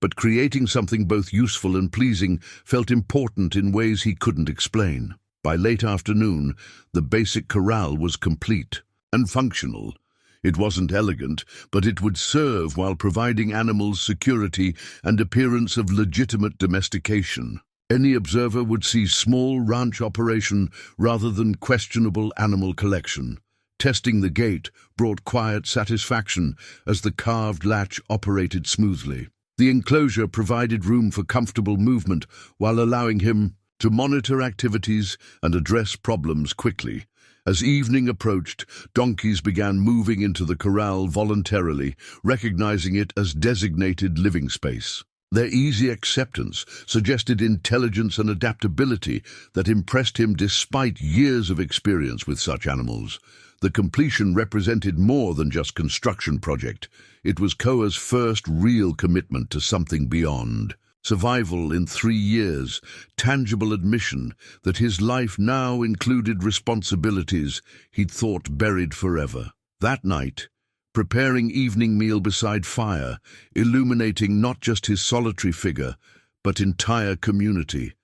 but creating something both useful and pleasing felt important in ways he couldn't explain. By late afternoon, the basic corral was complete and functional. It wasn't elegant, but it would serve while providing animals security and appearance of legitimate domestication. Any observer would see small ranch operation rather than questionable animal collection. Testing the gate brought quiet satisfaction as the carved latch operated smoothly. The enclosure provided room for comfortable movement while allowing him to monitor activities and address problems quickly. As evening approached, donkeys began moving into the corral voluntarily, recognizing it as designated living space. Their easy acceptance suggested intelligence and adaptability that impressed him despite years of experience with such animals. The completion represented more than just construction project. It was Koah's first real commitment to something beyond. Survival in 3 years, tangible admission that his life now included responsibilities he'd thought buried forever. That night, preparing evening meal beside fire, illuminating not just his solitary figure, but entire community,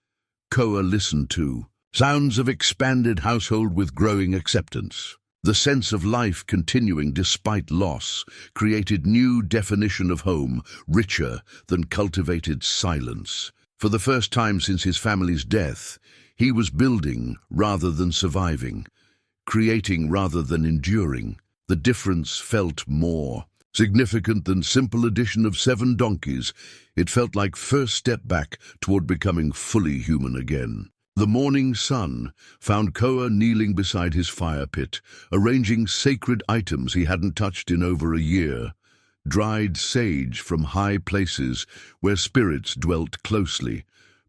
Koah listened to sounds of expanded household with growing acceptance. The sense of life continuing despite loss created new definition of home, richer than cultivated silence. For the first time since his family's death, he was building rather than surviving, creating rather than enduring. The difference felt more significant than simple addition of 7 donkeys. It felt like first step back toward becoming fully human again. The morning sun found Koah kneeling beside his fire pit, arranging sacred items he hadn't touched in over a year. Dried sage from high places where spirits dwelt closely,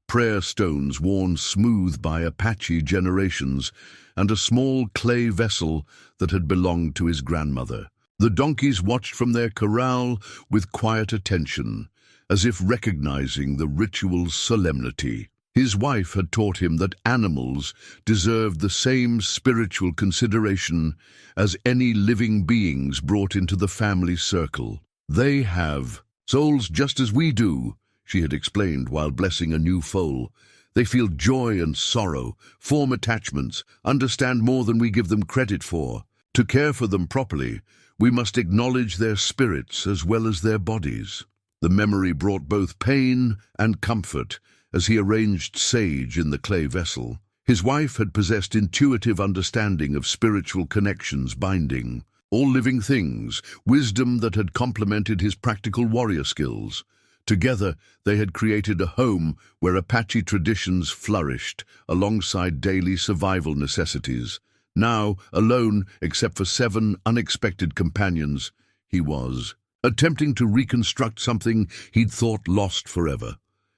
prayer stones worn smooth by Apache generations, and a small clay vessel that had belonged to his grandmother. The donkeys watched from their corral with quiet attention, as if recognizing the ritual's solemnity. His wife had taught him that animals deserved the same spiritual consideration as any living beings brought into the family circle. They have souls just as we do, she had explained while blessing a new foal. They feel joy and sorrow, form attachments, understand more than we give them credit for. To care for them properly, we must acknowledge their spirits as well as their bodies. The memory brought both pain and comfort as he arranged sage in the clay vessel. His wife had possessed intuitive understanding of spiritual connections binding all living things, wisdom that had complemented his practical warrior skills. Together, they had created a home where Apache traditions flourished alongside daily survival necessities. Now, alone, except for 7 unexpected companions, he was attempting to reconstruct something he'd thought lost forever.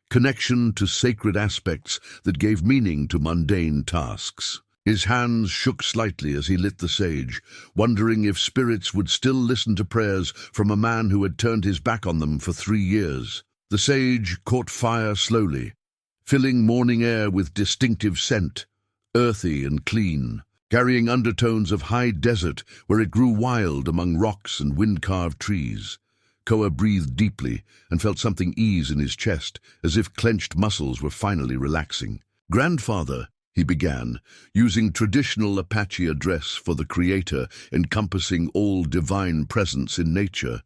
Connection to sacred aspects that gave meaning to mundane tasks. His hands shook slightly as he lit the sage, wondering if spirits would still listen to prayers from a man who had turned his back on them for 3 years. The sage caught fire slowly, filling morning air with distinctive scent, earthy and clean, carrying undertones of high desert where it grew wild among rocks and wind-carved trees. Koah breathed deeply and felt something ease in his chest, as if clenched muscles were finally relaxing. "Grandfather," he began, using traditional Apache address for the Creator, encompassing all divine presence in nature,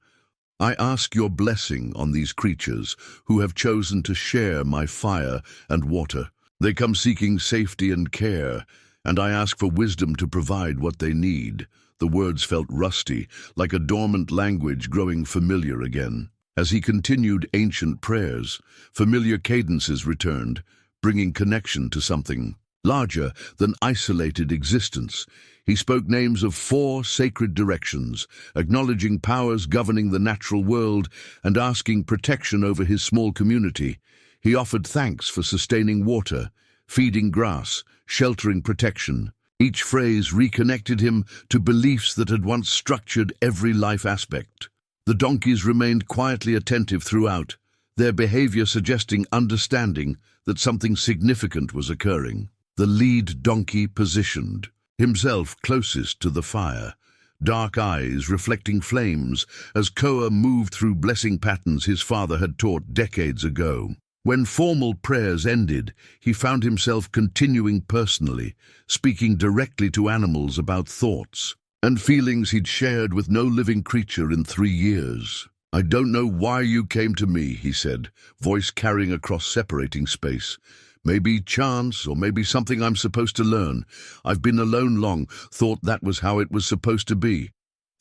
"I ask your blessing on these creatures who have chosen to share my fire and water. They come seeking safety and care, and I ask for wisdom to provide what they need." The words felt rusty, like a dormant language growing familiar again. As he continued ancient prayers, familiar cadences returned, bringing connection to something larger than isolated existence. He spoke names of 4 sacred directions, acknowledging powers governing the natural world and asking protection over his small community. He offered thanks for sustaining water, feeding grass, sheltering protection. Each phrase reconnected him to beliefs that had once structured every life aspect. The donkeys remained quietly attentive throughout, their behavior suggesting understanding that something significant was occurring. The lead donkey positioned himself closest to the fire, dark eyes reflecting flames as Koah moved through blessing patterns his father had taught decades ago. When formal prayers ended, he found himself continuing personally, speaking directly to animals about thoughts and feelings he'd shared with no living creature in 3 years. "I don't know why you came to me," he said, voice carrying across separating space. "Maybe chance, or maybe something I'm supposed to learn. I've been alone long, thought that was how it was supposed to be.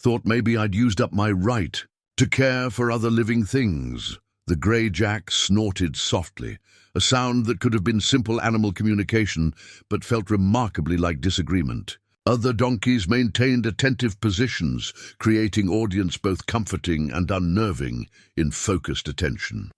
Thought maybe I'd used up my right to care for other living things." The grey jack snorted softly, a sound that could have been simple animal communication, but felt remarkably like disagreement. Other donkeys maintained attentive positions, creating audience both comforting and unnerving in focused attention.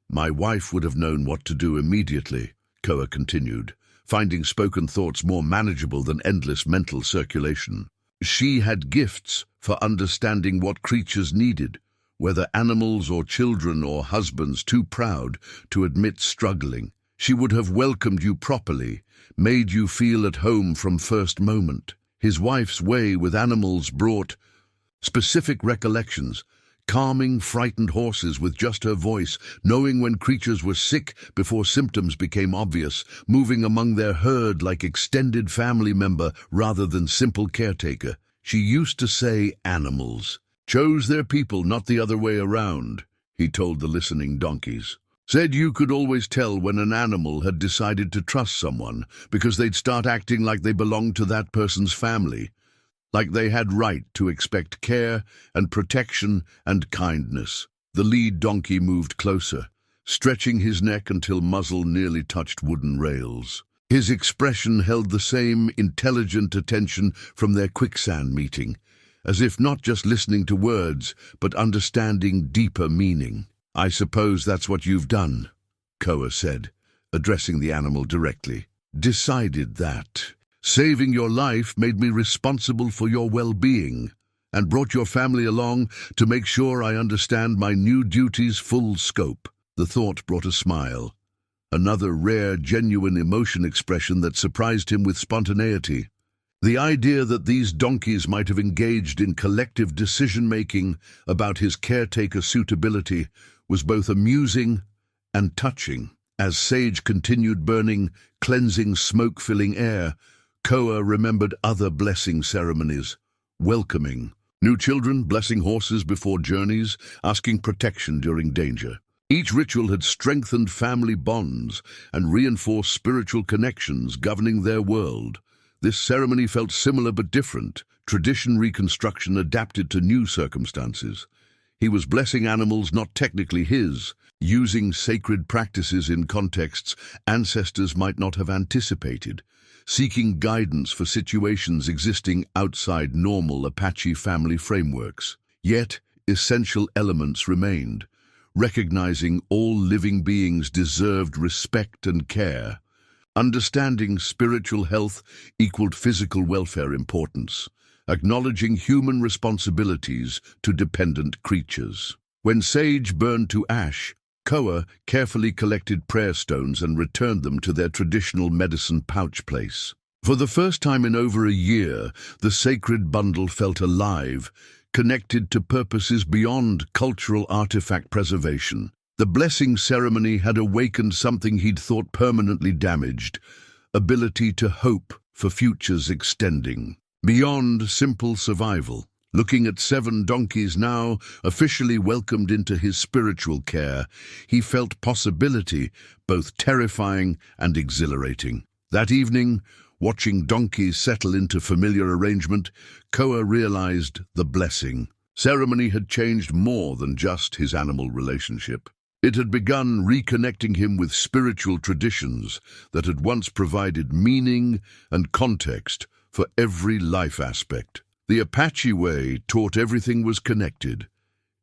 "My wife would have known what to do immediately," Koah continued, finding spoken thoughts more manageable than endless mental circulation. "She had gifts for understanding what creatures needed, whether animals or children or husbands too proud to admit struggling. She would have welcomed you properly, made you feel at home from first moment." His wife's way with animals brought specific recollections, calming frightened horses with just her voice, knowing when creatures were sick before symptoms became obvious, moving among their herd like extended family member rather than simple caretaker. She used to say animals chose their people, not the other way around, he told the listening donkeys. Said you could always tell when an animal had decided to trust someone because they'd start acting like they belonged to that person's family, like they had right to expect care and protection and kindness. The lead donkey moved closer, stretching his neck until muzzle nearly touched wooden rails. His expression held the same intelligent attention from their Quicksand meeting, as if not just listening to words, but understanding deeper meaning. I suppose that's what you've done, Koah said, addressing the animal directly. Decided that saving your life made me responsible for your well-being, and brought your family along to make sure I understand my new duty's full scope. The thought brought a smile. another rare, genuine emotion expression that surprised him with spontaneity. The idea that these donkeys might have engaged in collective decision-making about his caretaker suitability was both amusing and touching. As sage continued burning, cleansing, smoke-filling air, Koah remembered other blessing ceremonies, welcoming new children, blessing horses before journeys, asking protection during danger. Each ritual had strengthened family bonds and reinforced spiritual connections governing their world. This ceremony felt similar but different, tradition reconstruction adapted to new circumstances. He was blessing animals not technically his, using sacred practices in contexts ancestors might not have anticipated, seeking guidance for situations existing outside normal Apache family frameworks. Yet, essential elements remained, recognizing all living beings deserved respect and care. Understanding spiritual health equaled physical welfare importance, acknowledging human responsibilities to dependent creatures. When sage burned to ash, Koah carefully collected prayer stones and returned them to their traditional medicine pouch place. For the first time in over a year, the sacred bundle felt alive, connected to purposes beyond cultural artifact preservation. The blessing ceremony had awakened something he'd thought permanently damaged, ability to hope for futures extending beyond simple survival. Looking at 7 donkeys now officially welcomed into his spiritual care, he felt possibility, both terrifying and exhilarating. That evening, watching donkeys settle into familiar arrangement, Koah realized the blessing ceremony had changed more than just his animal relationship. It had begun reconnecting him with spiritual traditions that had once provided meaning and context for every life aspect. The Apache way taught everything was connected,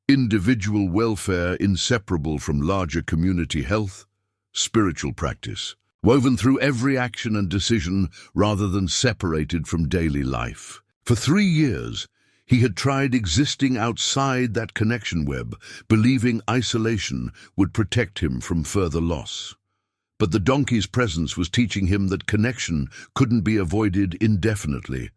individual welfare inseparable from larger community health, spiritual practice, woven through every action and decision rather than separated from daily life. For 3 years, he had tried existing outside that connection web, believing isolation would protect him from further loss. But the donkey's presence was teaching him that connection couldn't be avoided indefinitely,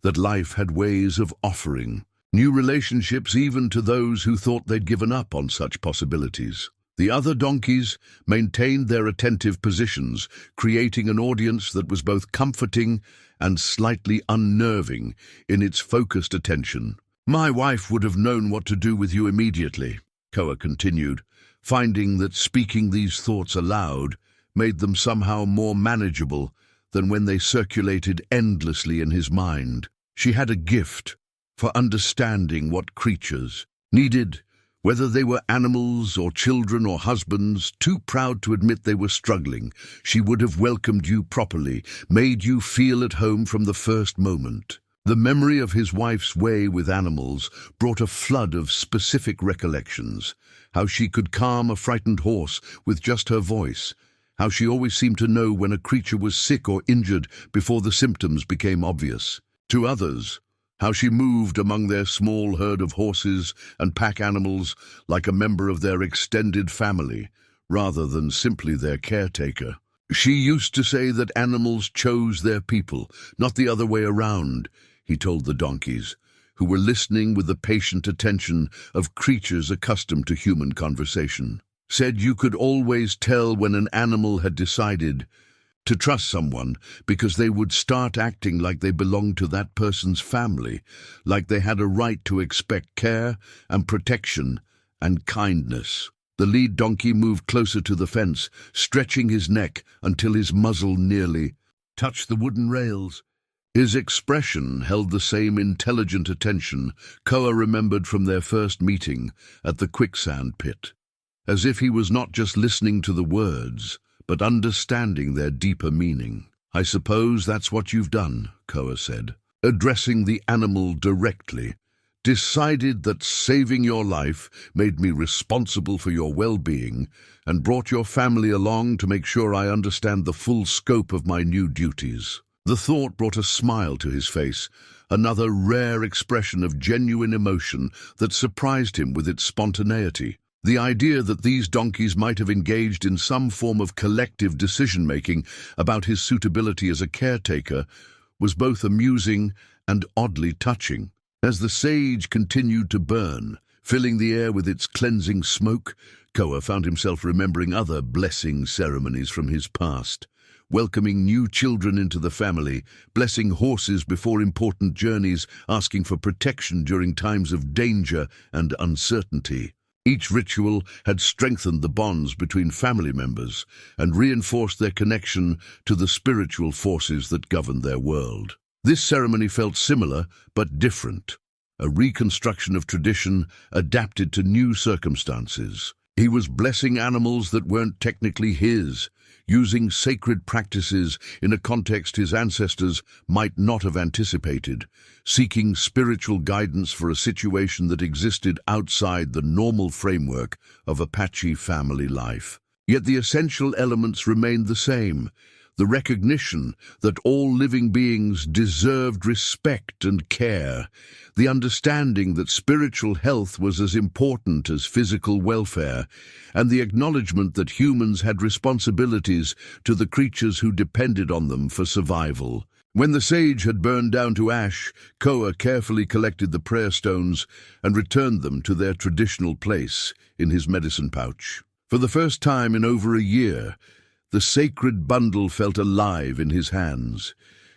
that life had ways of offering new relationships even to those who thought they'd given up on such possibilities. The other donkeys maintained their attentive positions, creating an audience that was both comforting and slightly unnerving in its focused attention. "My wife would have known what to do with you immediately," Koah continued, finding that speaking these thoughts aloud made them somehow more manageable than when they circulated endlessly in his mind. She had a gift for understanding what creatures needed, whether they were animals or children or husbands. Too proud to admit they were struggling, she would have welcomed you properly, made you feel at home from the first moment. The memory of his wife's way with animals brought a flood of specific recollections, how she could calm a frightened horse with just her voice, how she always seemed to know when a creature was sick or injured before the symptoms became obvious. To others, how she moved among their small herd of horses and pack animals like a member of their extended family, rather than simply their caretaker. She used to say that animals chose their people, not the other way around, he told the donkeys, who were listening with the patient attention of creatures accustomed to human conversation. Said you could always tell when an animal had decided to trust someone because they would start acting like they belonged to that person's family, like they had a right to expect care and protection and kindness. The lead donkey moved closer to the fence, stretching his neck until his muzzle nearly touched the wooden rails. His expression held the same intelligent attention Koah remembered from their first meeting at the Quicksand pit, as if he was not just listening to the words, but understanding their deeper meaning. "I suppose that's what you've done," Koah said, addressing the animal directly. "Decided that saving your life made me responsible for your well-being and brought your family along to make sure I understand the full scope of my new duties." The thought brought a smile to his face, another rare expression of genuine emotion that surprised him with its spontaneity. The idea that these donkeys might have engaged in some form of collective decision-making about his suitability as a caretaker was both amusing and oddly touching. As the sage continued to burn, filling the air with its cleansing smoke, Koah found himself remembering other blessing ceremonies from his past, welcoming new children into the family, blessing horses before important journeys, asking for protection during times of danger and uncertainty. Each ritual had strengthened the bonds between family members and reinforced their connection to the spiritual forces that governed their world. This ceremony felt similar but different, a reconstruction of tradition adapted to new circumstances. He was blessing animals that weren't technically his, using sacred practices in a context his ancestors might not have anticipated, seeking spiritual guidance for a situation that existed outside the normal framework of Apache family life. Yet the essential elements remained the same: the recognition that all living beings deserved respect and care, the understanding that spiritual health was as important as physical welfare, and the acknowledgement that humans had responsibilities to the creatures who depended on them for survival. When the sage had burned down to ash, Koah carefully collected the prayer stones and returned them to their traditional place in his medicine pouch. For the first time in over a year, the sacred bundle felt alive in his hands,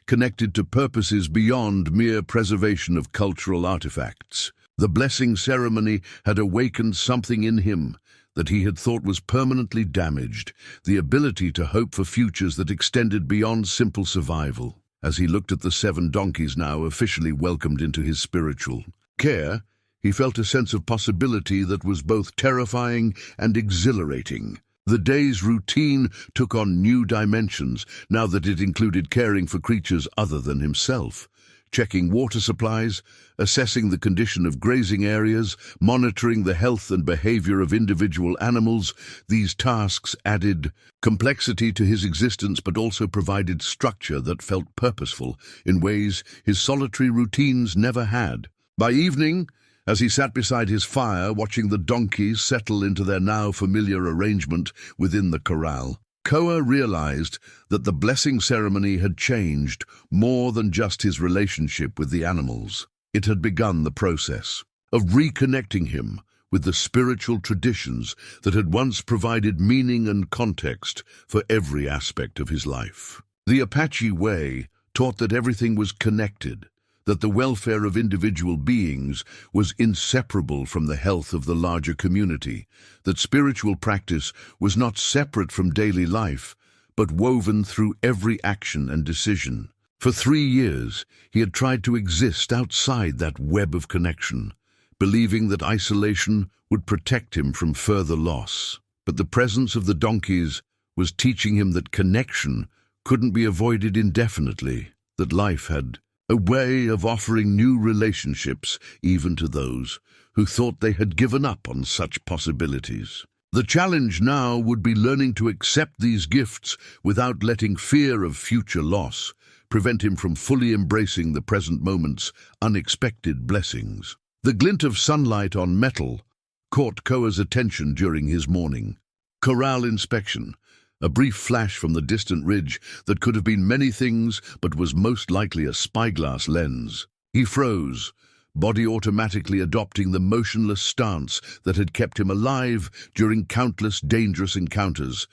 connected to purposes beyond mere preservation of cultural artifacts. The blessing ceremony had awakened something in him that he had thought was permanently damaged, the ability to hope for futures that extended beyond simple survival. As he looked at the 7 donkeys now officially welcomed into his spiritual care, he felt a sense of possibility that was both terrifying and exhilarating. The day's routine took on new dimensions now that it included caring for creatures other than himself, checking water supplies, assessing the condition of grazing areas, monitoring the health and behavior of individual animals. These tasks added complexity to his existence but also provided structure that felt purposeful in ways his solitary routines never had. By evening, as he sat beside his fire watching the donkeys settle into their now familiar arrangement within the corral, Koah realized that the blessing ceremony had changed more than just his relationship with the animals. It had begun the process of reconnecting him with the spiritual traditions that had once provided meaning and context for every aspect of his life. The Apache way taught that everything was connected, that the welfare of individual beings was inseparable from the health of the larger community, that spiritual practice was not separate from daily life, but woven through every action and decision. For 3 years, he had tried to exist outside that web of connection, believing that isolation would protect him from further loss. But the presence of the donkeys was teaching him that connection couldn't be avoided indefinitely, that life had a way of offering new relationships even to those who thought they had given up on such possibilities. The challenge now would be learning to accept these gifts without letting fear of future loss prevent him from fully embracing the present moment's unexpected blessings. The glint of sunlight on metal caught Koah's attention during his morning corral inspection, a brief flash from the distant ridge that could have been many things but was most likely a spyglass lens. He froze, body automatically adopting the motionless stance that had kept him alive during countless dangerous encounters,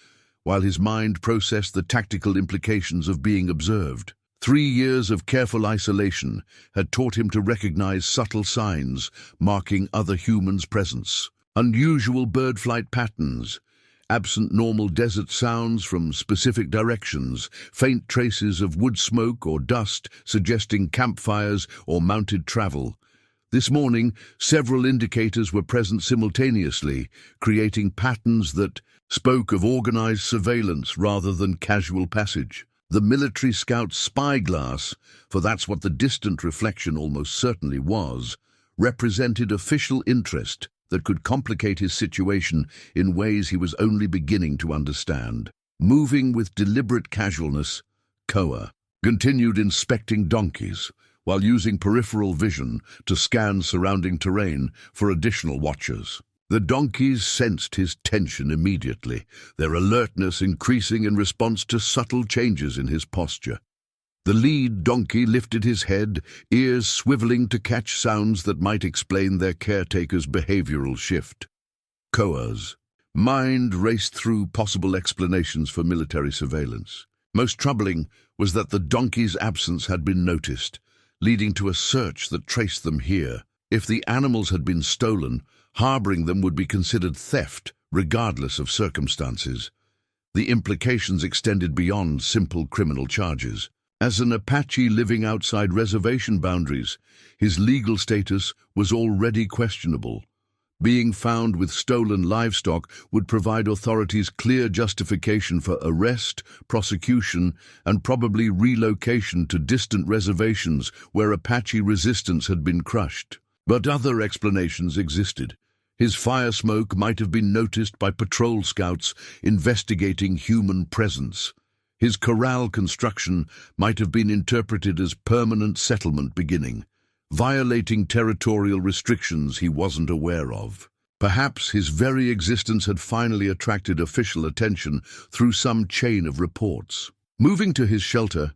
while his mind processed the tactical implications of being observed. 3 years of careful isolation had taught him to recognize subtle signs marking other humans' presence. Unusual bird flight patterns, absent normal desert sounds from specific directions, faint traces of wood smoke or dust suggesting campfires or mounted travel. This morning, several indicators were present simultaneously, creating patterns that spoke of organized surveillance rather than casual passage. The military scout's spyglass, for that's what the distant reflection almost certainly was, represented official interest that could complicate his situation in ways he was only beginning to understand. Moving with deliberate casualness, Koah continued inspecting donkeys while using peripheral vision to scan surrounding terrain for additional watchers. The donkeys sensed his tension immediately, their alertness increasing in response to subtle changes in his posture. The lead donkey lifted his head, ears swiveling to catch sounds that might explain their caretaker's behavioral shift. Koah's mind raced through possible explanations for military surveillance. Most troubling was that the donkey's absence had been noticed, leading to a search that traced them here. If the animals had been stolen, harboring them would be considered theft, regardless of circumstances. The implications extended beyond simple criminal charges. As an Apache living outside reservation boundaries, his legal status was already questionable. Being found with stolen livestock would provide authorities clear justification for arrest, prosecution, and probably relocation to distant reservations where Apache resistance had been crushed. But other explanations existed. His fire smoke might have been noticed by patrol scouts investigating human presence. His corral construction might have been interpreted as permanent settlement beginning, violating territorial restrictions he wasn't aware of. Perhaps his very existence had finally attracted official attention through some chain of reports. Moving to his shelter,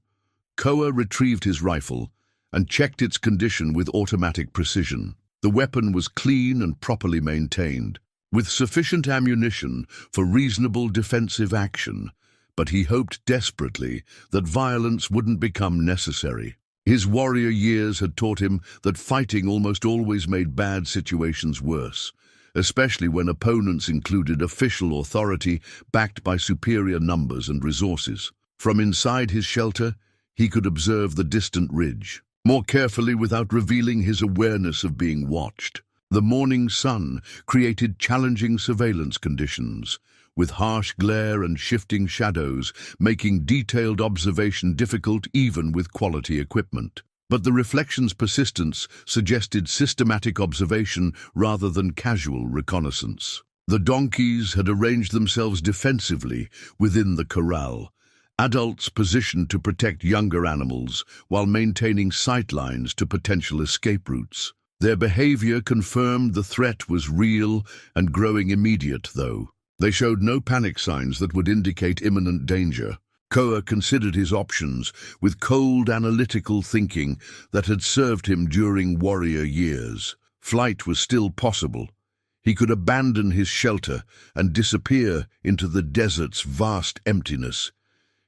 Koah retrieved his rifle and checked its condition with automatic precision. The weapon was clean and properly maintained, with sufficient ammunition for reasonable defensive action, but he hoped desperately that violence wouldn't become necessary. His warrior years had taught him that fighting almost always made bad situations worse, especially when opponents included official authority backed by superior numbers and resources. From inside his shelter, he could observe the distant ridge more carefully without revealing his awareness of being watched. The morning sun created challenging surveillance conditions, with harsh glare and shifting shadows, making detailed observation difficult even with quality equipment. But the reflection's persistence suggested systematic observation rather than casual reconnaissance. The donkeys had arranged themselves defensively within the corral, adults positioned to protect younger animals while maintaining sightlines to potential escape routes. Their behavior confirmed the threat was real and growing immediate, though. They showed no panic signs that would indicate imminent danger. Koah considered his options with cold analytical thinking that had served him during warrior years. Flight was still possible. He could abandon his shelter and disappear into the desert's vast emptiness.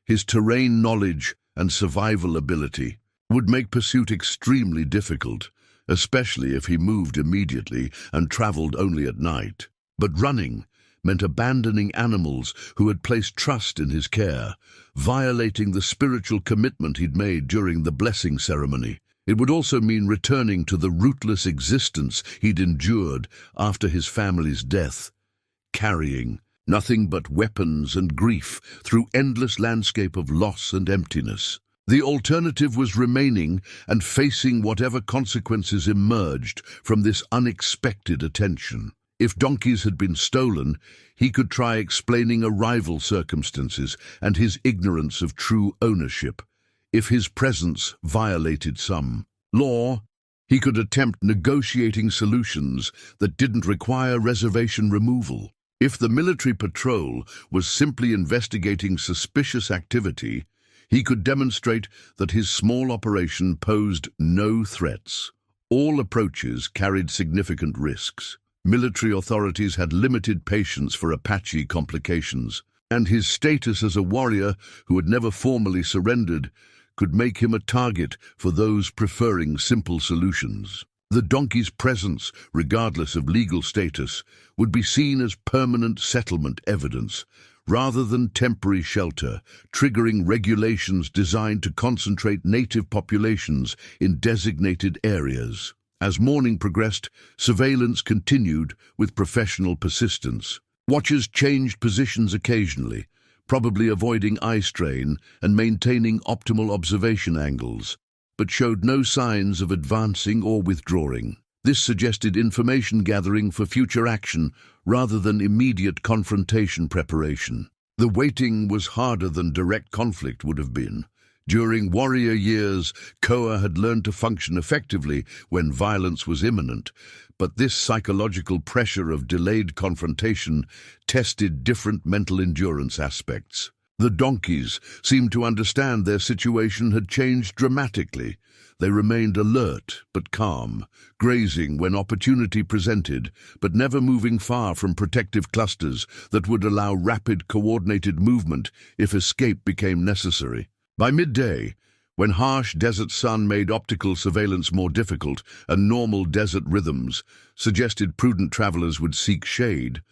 His terrain knowledge and survival ability would make pursuit extremely difficult, especially if he moved immediately and traveled only at night. But running meant abandoning animals who had placed trust in his care, violating the spiritual commitment he'd made during the blessing ceremony. It would also mean returning to the rootless existence he'd endured after his family's death, carrying nothing but weapons and grief through endless landscape of loss and emptiness. The alternative was remaining and facing whatever consequences emerged from this unexpected attention. If donkeys had been stolen, he could try explaining arrival circumstances and his ignorance of true ownership. If his presence violated some law, he could attempt negotiating solutions that didn't require reservation removal. If the military patrol was simply investigating suspicious activity, he could demonstrate that his small operation posed no threats. All approaches carried significant risks. Military authorities had limited patience for Apache complications, and his status as a warrior who had never formally surrendered could make him a target for those preferring simple solutions. The donkey's presence, regardless of legal status, would be seen as permanent settlement evidence, rather than temporary shelter, triggering regulations designed to concentrate native populations in designated areas. As morning progressed, surveillance continued with professional persistence. Watchers changed positions occasionally, probably avoiding eye strain and maintaining optimal observation angles, but showed no signs of advancing or withdrawing. This suggested information gathering for future action rather than immediate confrontation preparation. The waiting was harder than direct conflict would have been. During warrior years, Koah had learned to function effectively when violence was imminent, but this psychological pressure of delayed confrontation tested different mental endurance aspects. The donkeys seemed to understand their situation had changed dramatically. They remained alert but calm, grazing when opportunity presented, but never moving far from protective clusters that would allow rapid, coordinated movement if escape became necessary. By midday, when harsh desert sun made optical surveillance more difficult and normal desert rhythms suggested prudent travelers would seek shade,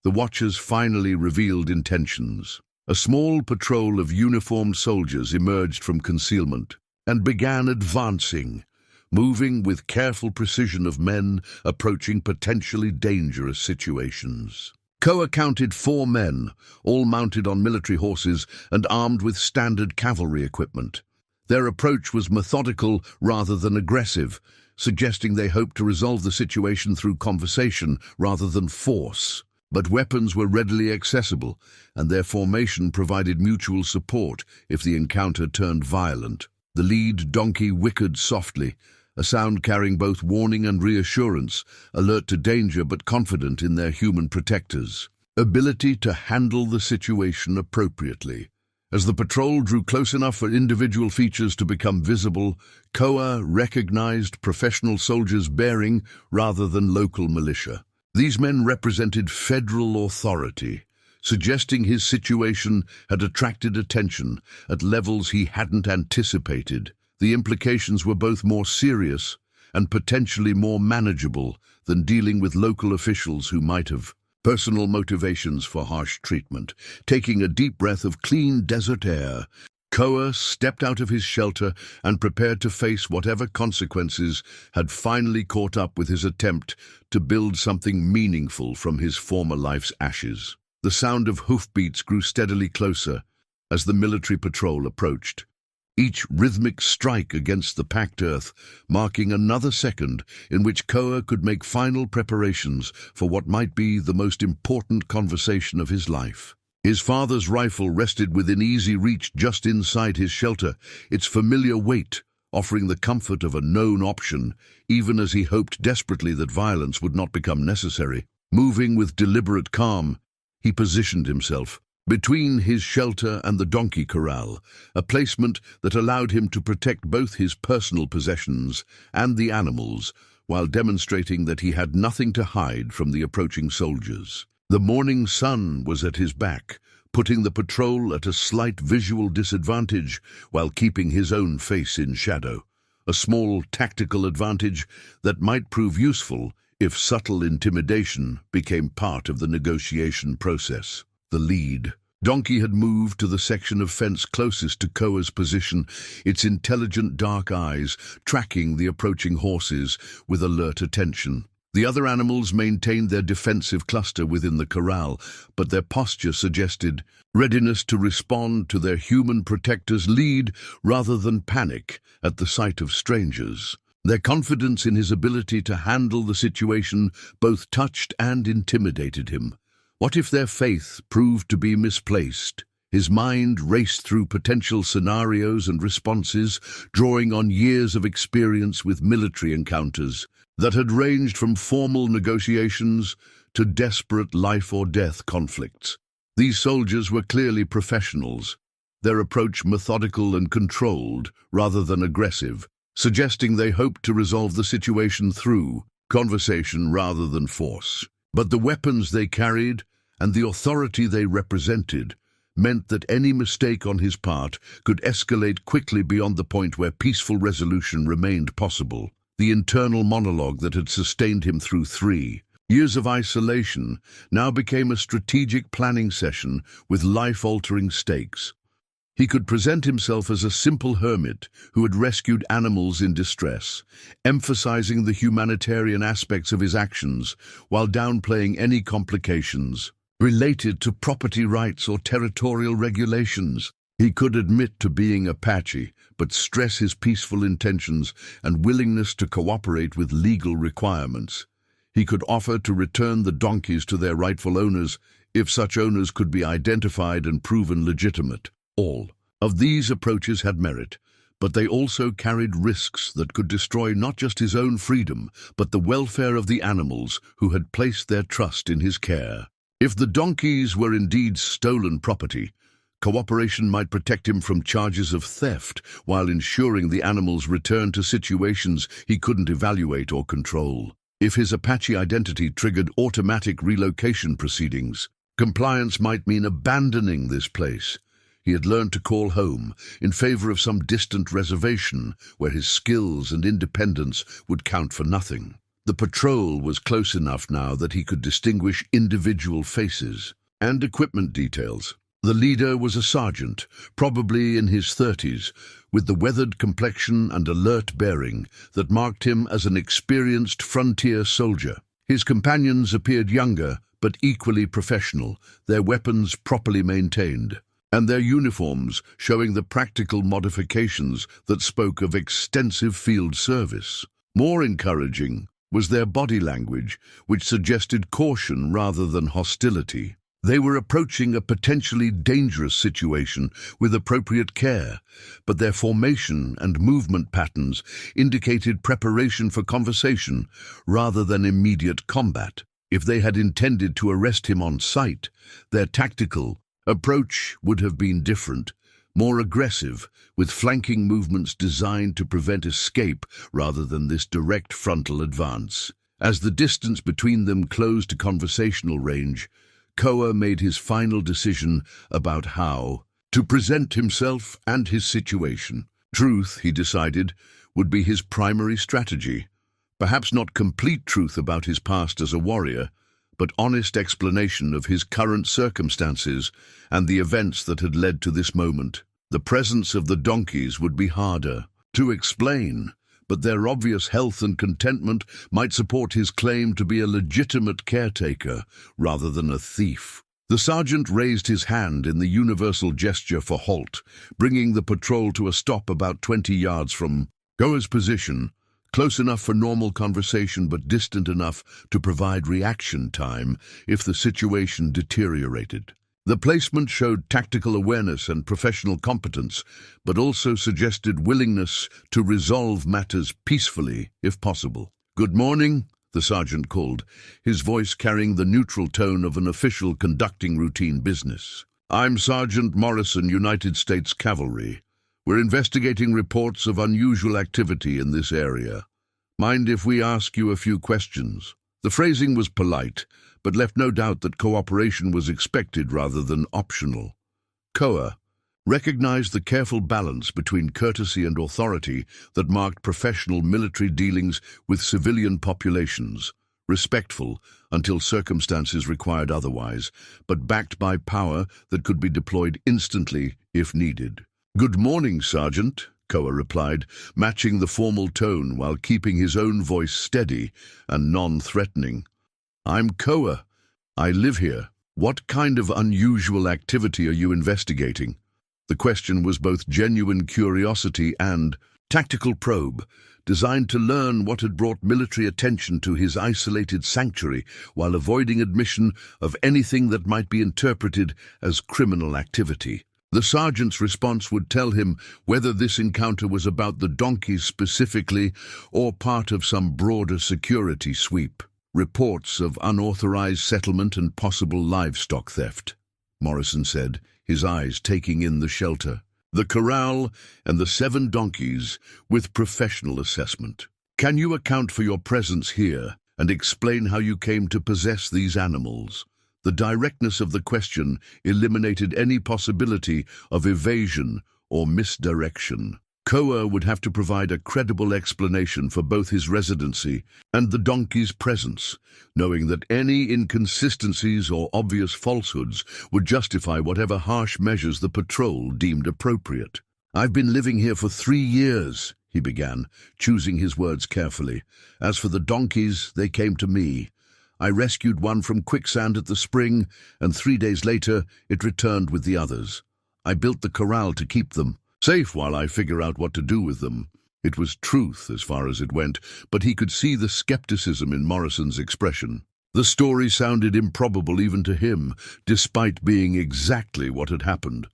the watchers finally revealed intentions. A small patrol of uniformed soldiers emerged from concealment and began advancing, moving with careful precision of men approaching potentially dangerous situations. Koah counted 4 men, all mounted on military horses and armed with standard cavalry equipment. Their approach was methodical rather than aggressive, suggesting they hoped to resolve the situation through conversation rather than force. But weapons were readily accessible, and their formation provided mutual support if the encounter turned violent. The lead donkey whickered softly, a sound carrying both warning and reassurance, alert to danger but confident in their human protectors' ability to handle the situation appropriately. As the patrol drew close enough for individual features to become visible, Koah recognized professional soldiers' bearing rather than local militia. These men represented federal authority, suggesting his situation had attracted attention at levels he hadn't anticipated. The implications were both more serious and potentially more manageable than dealing with local officials who might have personal motivations for harsh treatment. Taking a deep breath of clean desert air, Koah stepped out of his shelter and prepared to face whatever consequences had finally caught up with his attempt to build something meaningful from his former life's ashes. The sound of hoofbeats grew steadily closer as the military patrol approached, each rhythmic strike against the packed earth marking another second in which Koah could make final preparations for what might be the most important conversation of his life. His father's rifle rested within easy reach just inside his shelter, its familiar weight offering the comfort of a known option, even as he hoped desperately that violence would not become necessary. Moving with deliberate calm, he positioned himself between his shelter and the donkey corral, a placement that allowed him to protect both his personal possessions and the animals, while demonstrating that he had nothing to hide from the approaching soldiers. The morning sun was at his back, putting the patrol at a slight visual disadvantage while keeping his own face in shadow, a small tactical advantage that might prove useful if subtle intimidation became part of the negotiation process. The lead donkey had moved to the section of fence closest to Koah's position, its intelligent dark eyes tracking the approaching horses with alert attention. The other animals maintained their defensive cluster within the corral, but their posture suggested readiness to respond to their human protector's lead rather than panic at the sight of strangers. Their confidence in his ability to handle the situation both touched and intimidated him. What if their faith proved to be misplaced? His mind raced through potential scenarios and responses, drawing on years of experience with military encounters that had ranged from formal negotiations to desperate life-or-death conflicts. These soldiers were clearly professionals, their approach methodical and controlled rather than aggressive, suggesting they hoped to resolve the situation through conversation rather than force. But the weapons they carried and the authority they represented meant that any mistake on his part could escalate quickly beyond the point where peaceful resolution remained possible. The internal monologue that had sustained him through 3 years of isolation now became a strategic planning session with life-altering stakes. He could present himself as a simple hermit who had rescued animals in distress, emphasizing the humanitarian aspects of his actions while downplaying any complications related to property rights or territorial regulations. He could admit to being Apache, but stress his peaceful intentions and willingness to cooperate with legal requirements. He could offer to return the donkeys to their rightful owners if such owners could be identified and proven legitimate. All of these approaches had merit, but they also carried risks that could destroy not just his own freedom, but the welfare of the animals who had placed their trust in his care. If the donkeys were indeed stolen property, cooperation might protect him from charges of theft while ensuring the animals returned to situations he couldn't evaluate or control. If his Apache identity triggered automatic relocation proceedings, compliance might mean abandoning this place. He had learned to call home in favor of some distant reservation where his skills and independence would count for nothing. The patrol was close enough now that he could distinguish individual faces and equipment details. The leader was a sergeant, probably in his 30s, with the weathered complexion and alert bearing that marked him as an experienced frontier soldier. His companions appeared younger, but equally professional, their weapons properly maintained, and their uniforms showing the practical modifications that spoke of extensive field service. More encouraging was their body language, which suggested caution rather than hostility. They were approaching a potentially dangerous situation with appropriate care, but their formation and movement patterns indicated preparation for conversation rather than immediate combat. If they had intended to arrest him on sight, their tactical approach would have been different, more aggressive, with flanking movements designed to prevent escape rather than this direct frontal advance. As the distance between them closed to conversational range, Koah made his final decision about how to present himself and his situation. Truth, he decided, would be his primary strategy. Perhaps not complete truth about his past as a warrior, but honest explanation of his current circumstances and the events that had led to this moment. The presence of the donkeys would be harder to explain, but their obvious health and contentment might support his claim to be a legitimate caretaker rather than a thief. The sergeant raised his hand in the universal gesture for halt, bringing the patrol to a stop about 20 yards from Koah's position, close enough for normal conversation but distant enough to provide reaction time if the situation deteriorated. The placement showed tactical awareness and professional competence, but also suggested willingness to resolve matters peacefully, if possible. "Good morning," the sergeant called, his voice carrying the neutral tone of an official conducting routine business. "I'm Sergeant Morrison, United States Cavalry. We're investigating reports of unusual activity in this area. Mind if we ask you a few questions?" The phrasing was polite, but left no doubt that cooperation was expected rather than optional. Koah recognized the careful balance between courtesy and authority that marked professional military dealings with civilian populations, respectful until circumstances required otherwise, but backed by power that could be deployed instantly if needed. "Good morning, Sergeant," Koah replied, matching the formal tone while keeping his own voice steady and non-threatening. "I'm Koah. I live here. What kind of unusual activity are you investigating?" The question was both genuine curiosity and tactical probe, designed to learn what had brought military attention to his isolated sanctuary while avoiding admission of anything that might be interpreted as criminal activity. The sergeant's response would tell him whether this encounter was about the donkeys specifically or part of some broader security sweep. "Reports of unauthorized settlement and possible livestock theft," Morrison said, his eyes taking in the shelter, the corral, and the 7 donkeys with professional assessment. "Can you account for your presence here and explain how you came to possess these animals?" The directness of the question eliminated any possibility of evasion or misdirection. Koah would have to provide a credible explanation for both his residency and the donkey's presence, knowing that any inconsistencies or obvious falsehoods would justify whatever harsh measures the patrol deemed appropriate. "I've been living here for 3 years, he began, choosing his words carefully. "As for the donkeys, they came to me. I rescued one from Quicksand at the spring, and 3 days later it returned with the others. I built the corral to keep them safe while I figure out what to do with them." It was truth as far as it went, but he could see the skepticism in Morrison's expression. The story sounded improbable even to him, despite being exactly what had happened.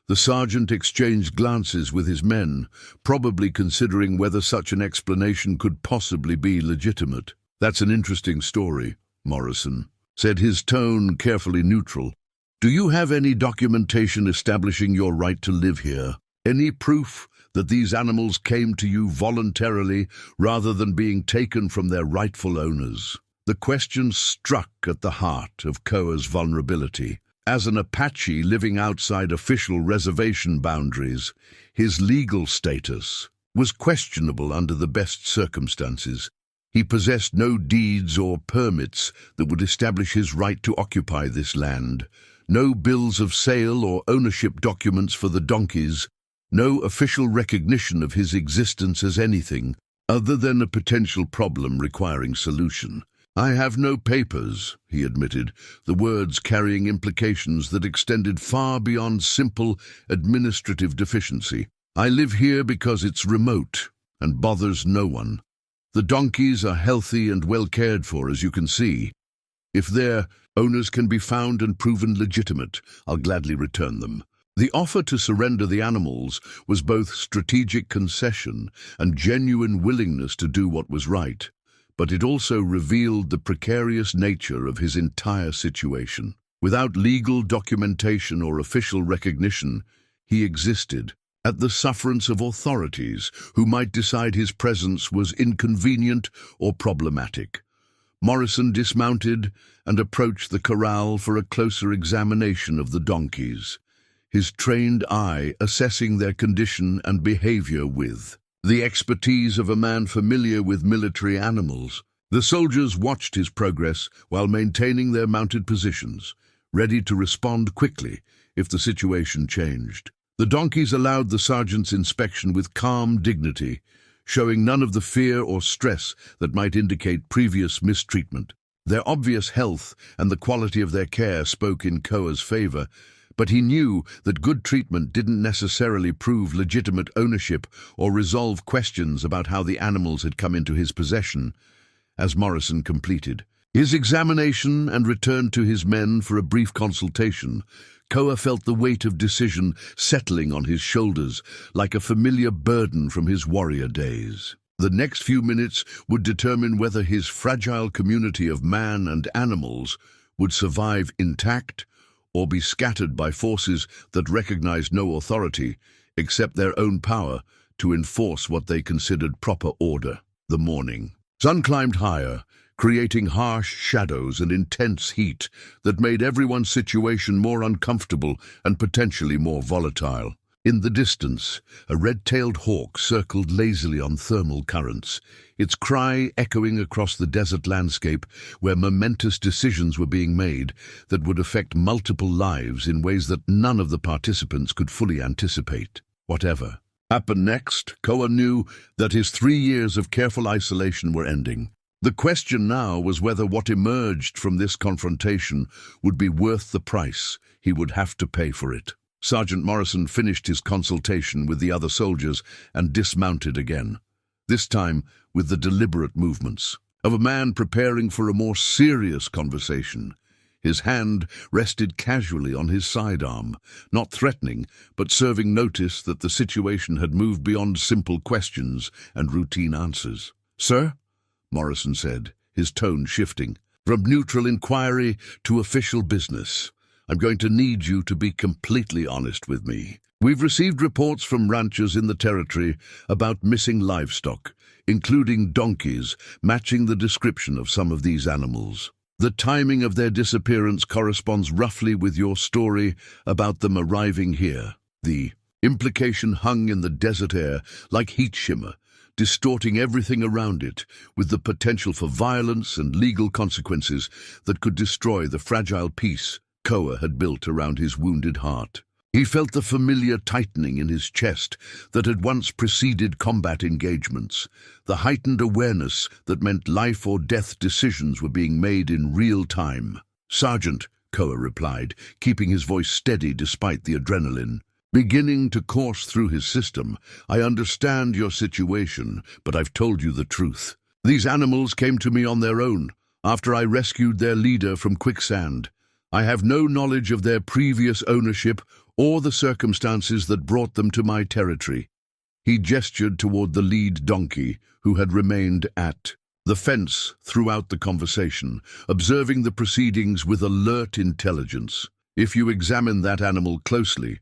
The sergeant exchanged glances with his men, probably considering whether such an explanation could possibly be legitimate. "That's an interesting story," Morrison said, his tone carefully neutral. "Do you have any documentation establishing your right to live here? Any proof that these animals came to you voluntarily rather than being taken from their rightful owners?" The question struck at the heart of Koah's vulnerability. As an Apache living outside official reservation boundaries, his legal status was questionable under the best circumstances. He possessed no deeds or permits that would establish his right to occupy this land, no bills of sale or ownership documents for the donkeys, no official recognition of his existence as anything other than a potential problem requiring solution. "I have no papers," he admitted, the words carrying implications that extended far beyond simple administrative deficiency. "I live here because it's remote and bothers no one. The donkeys are healthy and well cared for, as you can see. If their owners can be found and proven legitimate, I'll gladly return them." The offer to surrender the animals was both strategic concession and genuine willingness to do what was right, but it also revealed the precarious nature of his entire situation. Without legal documentation or official recognition, he existed at the sufferance of authorities who might decide his presence was inconvenient or problematic. Morrison dismounted and approached the corral for a closer examination of the donkeys, his trained eye assessing their condition and behavior with the expertise of a man familiar with military animals. The soldiers watched his progress while maintaining their mounted positions, ready to respond quickly if the situation changed. The donkeys allowed the sergeant's inspection with calm dignity, showing none of the fear or stress that might indicate previous mistreatment. Their obvious health and the quality of their care spoke in Koah's favor, but he knew that good treatment didn't necessarily prove legitimate ownership or resolve questions about how the animals had come into his possession. As Morrison completed his examination and returned to his men for a brief consultation, Koah felt the weight of decision settling on his shoulders like a familiar burden from his warrior days. The next few minutes would determine whether his fragile community of man and animals would survive intact or be scattered by forces that recognized no authority except their own power to enforce what they considered proper order. The morning sun climbed higher, creating harsh shadows and intense heat that made everyone's situation more uncomfortable and potentially more volatile. In the distance, a red-tailed hawk circled lazily on thermal currents, its cry echoing across the desert landscape where momentous decisions were being made that would affect multiple lives in ways that none of the participants could fully anticipate. Whatever happened next, Koah knew that his 3 years of careful isolation were ending. The question now was whether what emerged from this confrontation would be worth the price he would have to pay for it. Sergeant Morrison finished his consultation with the other soldiers and dismounted again, this time with the deliberate movements of a man preparing for a more serious conversation. His hand rested casually on his sidearm, not threatening, but serving notice that the situation had moved beyond simple questions and routine answers. "Sir?" Morrison said, his tone shifting from neutral inquiry to official business. "I'm going to need you to be completely honest with me. We've received reports from ranchers in the territory about missing livestock, including donkeys, matching the description of some of these animals. The timing of their disappearance corresponds roughly with your story about them arriving here." The implication hung in the desert air like heat shimmer, distorting everything around it, with the potential for violence and legal consequences that could destroy the fragile peace Koah had built around his wounded heart. He felt the familiar tightening in his chest that had once preceded combat engagements, the heightened awareness that meant life or death decisions were being made in real time. "Sergeant," Koah replied, keeping his voice steady despite the adrenaline beginning to course through his system, "I understand your situation, but I've told you the truth. These animals came to me on their own, after I rescued their leader from Quicksand. I have no knowledge of their previous ownership or the circumstances that brought them to my territory." He gestured toward the lead donkey, who had remained at the fence throughout the conversation, observing the proceedings with alert intelligence. "If you examine that animal closely,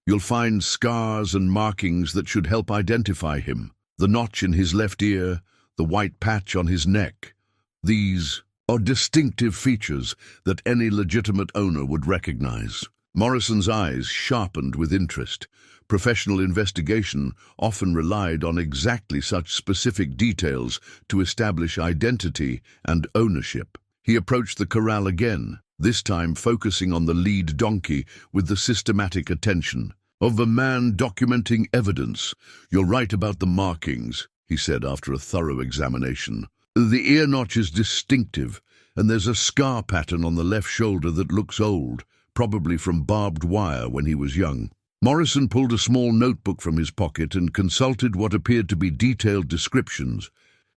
you'll find scars and markings that should help identify him. The notch in his left ear, the white patch on his neck. These are distinctive features that any legitimate owner would recognize." Morrison's eyes sharpened with interest. Professional investigation often relied on exactly such specific details to establish identity and ownership. He approached the corral again, this time focusing on the lead donkey with the systematic attention of a man documenting evidence. "You're right about the markings," he said after a thorough examination. "The ear notch is distinctive, and there's a scar pattern on the left shoulder that looks old, probably from barbed wire when he was young." Morrison pulled a small notebook from his pocket and consulted what appeared to be detailed descriptions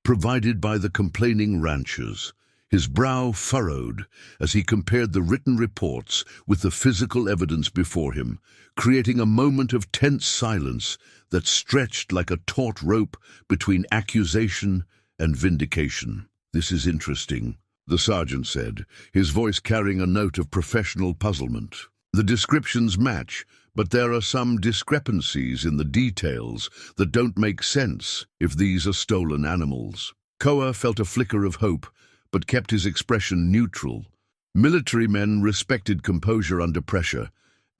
provided by the complaining ranchers. His brow furrowed as he compared the written reports with the physical evidence before him, creating a moment of tense silence that stretched like a taut rope between accusation and vindication. "This is interesting," the sergeant said, his voice carrying a note of professional puzzlement. "The descriptions match, but there are some discrepancies in the details that don't make sense if these are stolen animals." Koah felt a flicker of hope, but kept his expression neutral. Military men respected composure under pressure,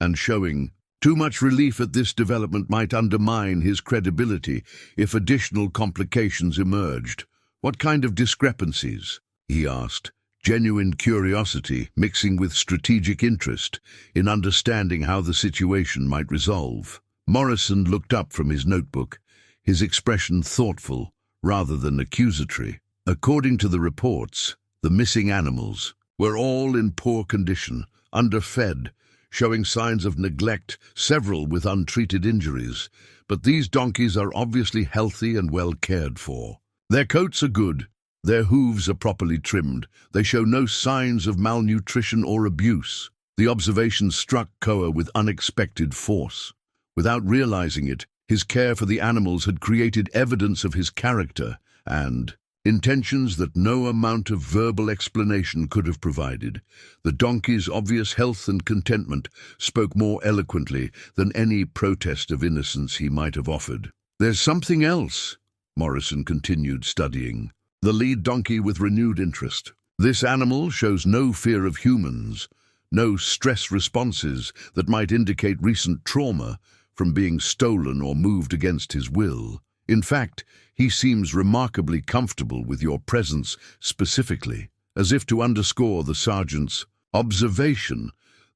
and showing too much relief at this development might undermine his credibility if additional complications emerged. "What kind of discrepancies?" he asked, genuine curiosity mixing with strategic interest in understanding how the situation might resolve. Morrison looked up from his notebook, his expression thoughtful rather than accusatory. "According to the reports, the missing animals were all in poor condition, underfed, showing signs of neglect, several with untreated injuries. But these donkeys are obviously healthy and well cared for. Their coats are good. Their hooves are properly trimmed. They show no signs of malnutrition or abuse." The observation struck Koah with unexpected force. Without realizing it, his care for the animals had created evidence of his character and intentions that no amount of verbal explanation could have provided. The donkey's obvious health and contentment spoke more eloquently than any protest of innocence he might have offered. "There's something else," Morrison continued, studying the lead donkey with renewed interest. "This animal shows no fear of humans, no stress responses that might indicate recent trauma from being stolen or moved against his will. In fact, he seems remarkably comfortable with your presence specifically." As if to underscore the sergeant's observation,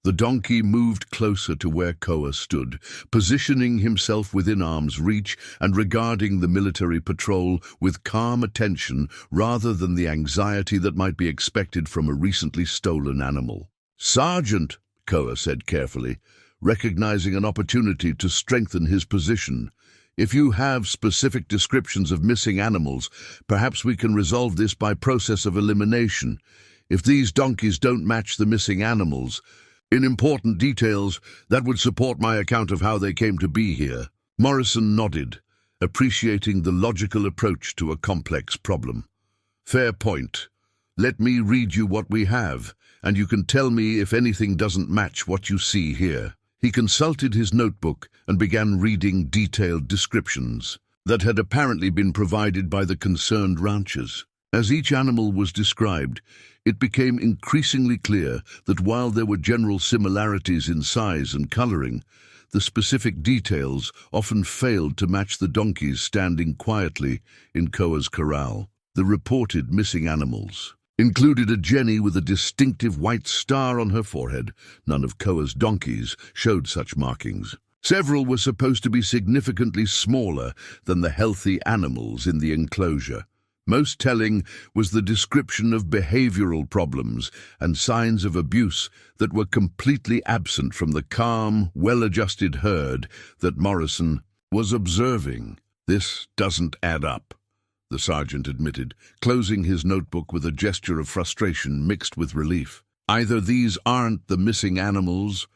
the donkey moved closer to where Koah stood, positioning himself within arm's reach and regarding the military patrol with calm attention rather than the anxiety that might be expected from a recently stolen animal. "Sergeant," Koah said carefully, recognizing an opportunity to strengthen his position, "if you have specific descriptions of missing animals, perhaps we can resolve this by process of elimination. If these donkeys don't match the missing animals in important details, that would support my account of how they came to be here." Morrison nodded, appreciating the logical approach to a complex problem. "Fair point. Let me read you what we have, and you can tell me if anything doesn't match what you see here." He consulted his notebook and began reading detailed descriptions that had apparently been provided by the concerned ranchers. As each animal was described, it became increasingly clear that while there were general similarities in size and coloring, the specific details often failed to match the donkeys standing quietly in Koah's corral. The reported missing animals included a jenny with a distinctive white star on her forehead. None of Koah's donkeys showed such markings. Several were supposed to be significantly smaller than the healthy animals in the enclosure. Most telling was the description of behavioral problems and signs of abuse that were completely absent from the calm, well-adjusted herd that Morrison was observing. "This doesn't add up," the sergeant admitted, closing his notebook with a gesture of frustration mixed with relief. "Either these aren't the missing animals,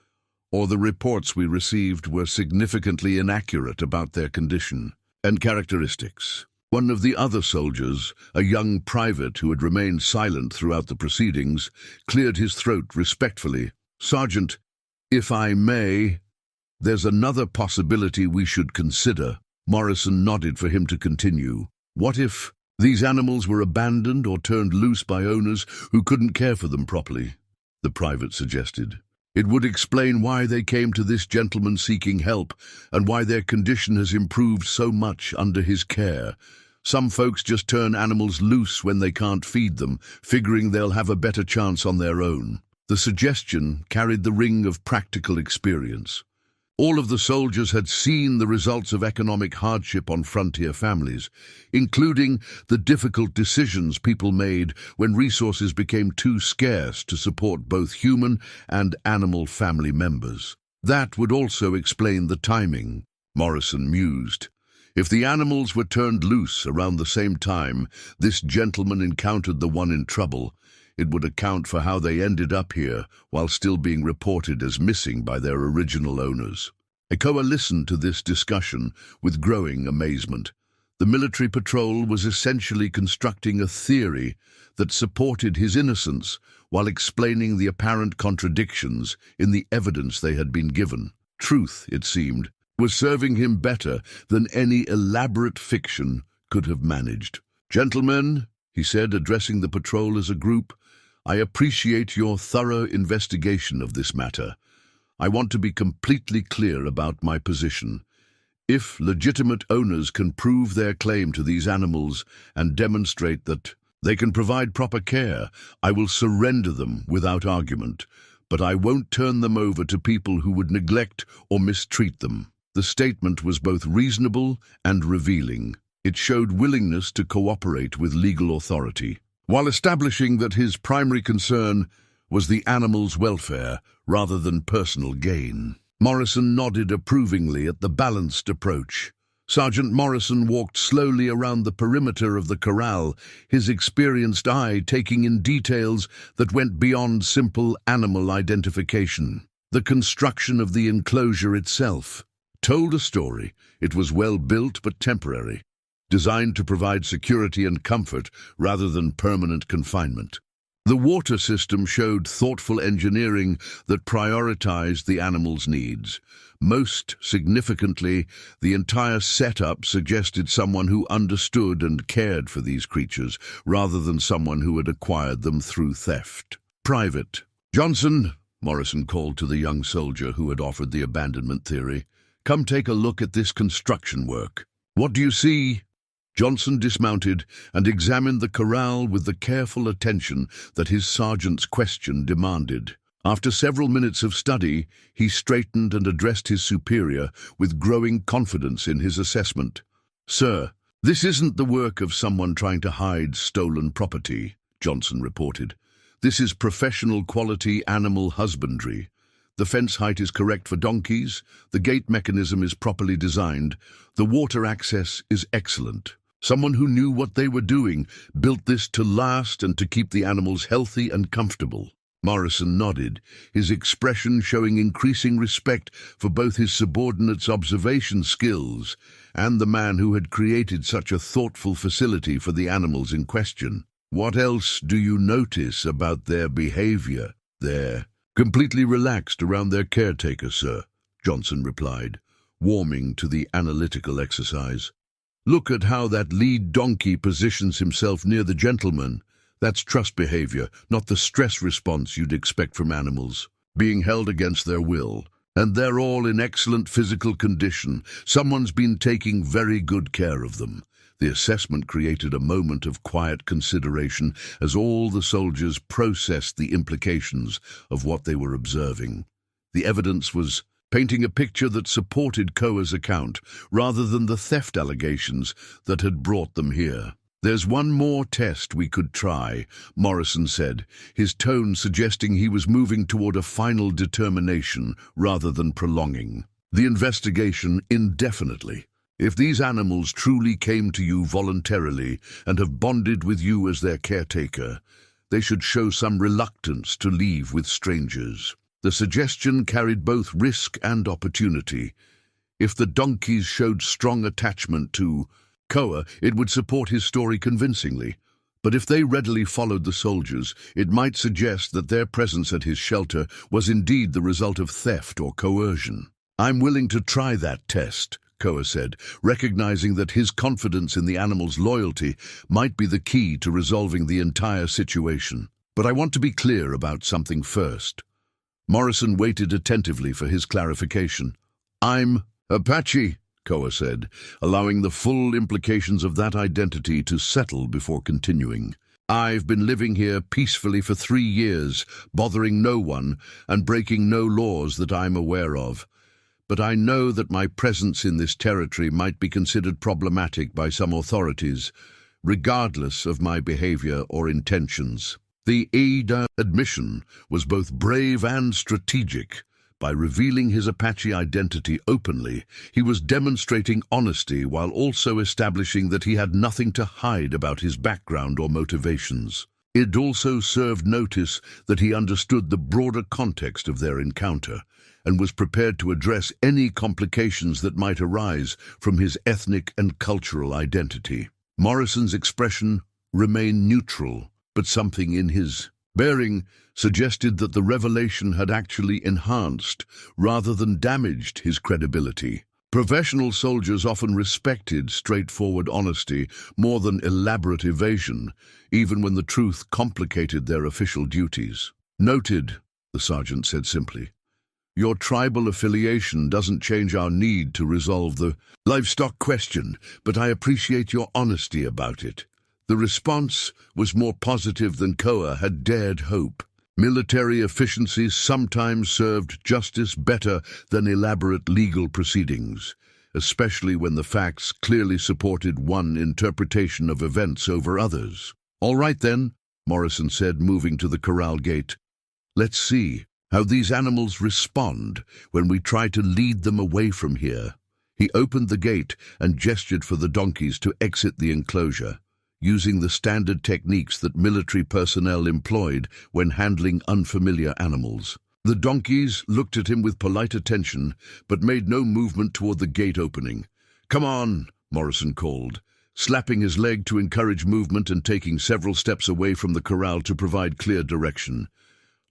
or the reports we received were significantly inaccurate about their condition and characteristics. One of the other soldiers, a young private who had remained silent throughout the proceedings, cleared his throat respectfully. "Sergeant, if I may, there's another possibility we should consider." Morrison nodded for him to continue. "What if these animals were abandoned or turned loose by owners who couldn't care for them properly?" the private suggested. "It would explain why they came to this gentleman seeking help and why their condition has improved so much under his care. Some folks just turn animals loose when they can't feed them, figuring they'll have a better chance on their own." The suggestion carried the ring of practical experience. All of the soldiers had seen the results of economic hardship on frontier families, including the difficult decisions people made when resources became too scarce to support both human and animal family members. That would also explain the timing, Morrison mused. If the animals were turned loose around the same time this gentleman encountered the one in trouble, it would account for how they ended up here while still being reported as missing by their original owners. Koah listened to this discussion with growing amazement. The military patrol was essentially constructing a theory that supported his innocence while explaining the apparent contradictions in the evidence they had been given. Truth, it seemed, was serving him better than any elaborate fiction could have managed. "Gentlemen," he said, addressing the patrol as a group, "I appreciate your thorough investigation of this matter. I want to be completely clear about my position. If legitimate owners can prove their claim to these animals and demonstrate that they can provide proper care, I will surrender them without argument, but I won't turn them over to people who would neglect or mistreat them." The statement was both reasonable and revealing. It showed willingness to cooperate with legal authority, while establishing that his primary concern was the animals' welfare rather than personal gain. Morrison nodded approvingly at the balanced approach. Sergeant Morrison walked slowly around the perimeter of the corral, his experienced eye taking in details that went beyond simple animal identification. The construction of the enclosure itself told a story. It was well built but temporary, designed to provide security and comfort rather than permanent confinement. The water system showed thoughtful engineering that prioritized the animals' needs. Most significantly, the entire setup suggested someone who understood and cared for these creatures, rather than someone who had acquired them through theft. "Private Johnson," Morrison called to the young soldier who had offered the abandonment theory, "come take a look at this construction work." "What do you see?" Johnson dismounted and examined the corral with the careful attention that his sergeant's question demanded. After several minutes of study, he straightened and addressed his superior with growing confidence in his assessment. "Sir, this isn't the work of someone trying to hide stolen property," Johnson reported. "This is professional quality animal husbandry. The fence height is correct for donkeys, the gate mechanism is properly designed, the water access is excellent. Someone who knew what they were doing built this to last and to keep the animals healthy and comfortable." Morrison nodded, his expression showing increasing respect for both his subordinate's observation skills and the man who had created such a thoughtful facility for the animals in question. "What else do you notice about their behavior?" "They're completely relaxed around their caretaker, sir," Johnson replied, warming to the analytical exercise. "Look at how that lead donkey positions himself near the gentleman. That's trust behavior, not the stress response you'd expect from animals, being held against their will. And they're all in excellent physical condition. Someone's been taking very good care of them." The assessment created a moment of quiet consideration as all the soldiers processed the implications of what they were observing. The evidence was painting a picture that supported Koah's account, rather than the theft allegations that had brought them here. "There's one more test we could try," Morrison said, his tone suggesting he was moving toward a final determination rather than prolonging the investigation indefinitely. "If these animals truly came to you voluntarily and have bonded with you as their caretaker, they should show some reluctance to leave with strangers. The suggestion carried both risk and opportunity. If the donkeys showed strong attachment to Koah, it would support his story convincingly. But if they readily followed the soldiers, it might suggest that their presence at his shelter was indeed the result of theft or coercion. "I'm willing to try that test," Koah said, recognizing that his confidence in the animal's loyalty might be the key to resolving the entire situation. "But I want to be clear about something first." Morrison waited attentively for his clarification. "I'm Apache," Koah said, allowing the full implications of that identity to settle before continuing. "I've been living here peacefully for 3 years, bothering no one and breaking no laws that I'm aware of. But I know that my presence in this territory might be considered problematic by some authorities, regardless of my behavior or intentions." The Ada admission was both brave and strategic. By revealing his Apache identity openly, he was demonstrating honesty while also establishing that he had nothing to hide about his background or motivations. It also served notice that he understood the broader context of their encounter and was prepared to address any complications that might arise from his ethnic and cultural identity. Morrison's expression remained neutral, but something in his bearing suggested that the revelation had actually enhanced rather than damaged his credibility. Professional soldiers often respected straightforward honesty more than elaborate evasion, even when the truth complicated their official duties. "Noted," the sergeant said simply. "Your tribal affiliation doesn't change our need to resolve the livestock question, but I appreciate your honesty about it." The response was more positive than Koah had dared hope. Military efficiency sometimes served justice better than elaborate legal proceedings, especially when the facts clearly supported one interpretation of events over others. "All right then," Morrison said, moving to the corral gate. "Let's see how these animals respond when we try to lead them away from here." He opened the gate and gestured for the donkeys to exit the enclosure, using the standard techniques that military personnel employed when handling unfamiliar animals. The donkeys looked at him with polite attention, but made no movement toward the gate opening. "Come on," Morrison called, slapping his leg to encourage movement and taking several steps away from the corral to provide clear direction.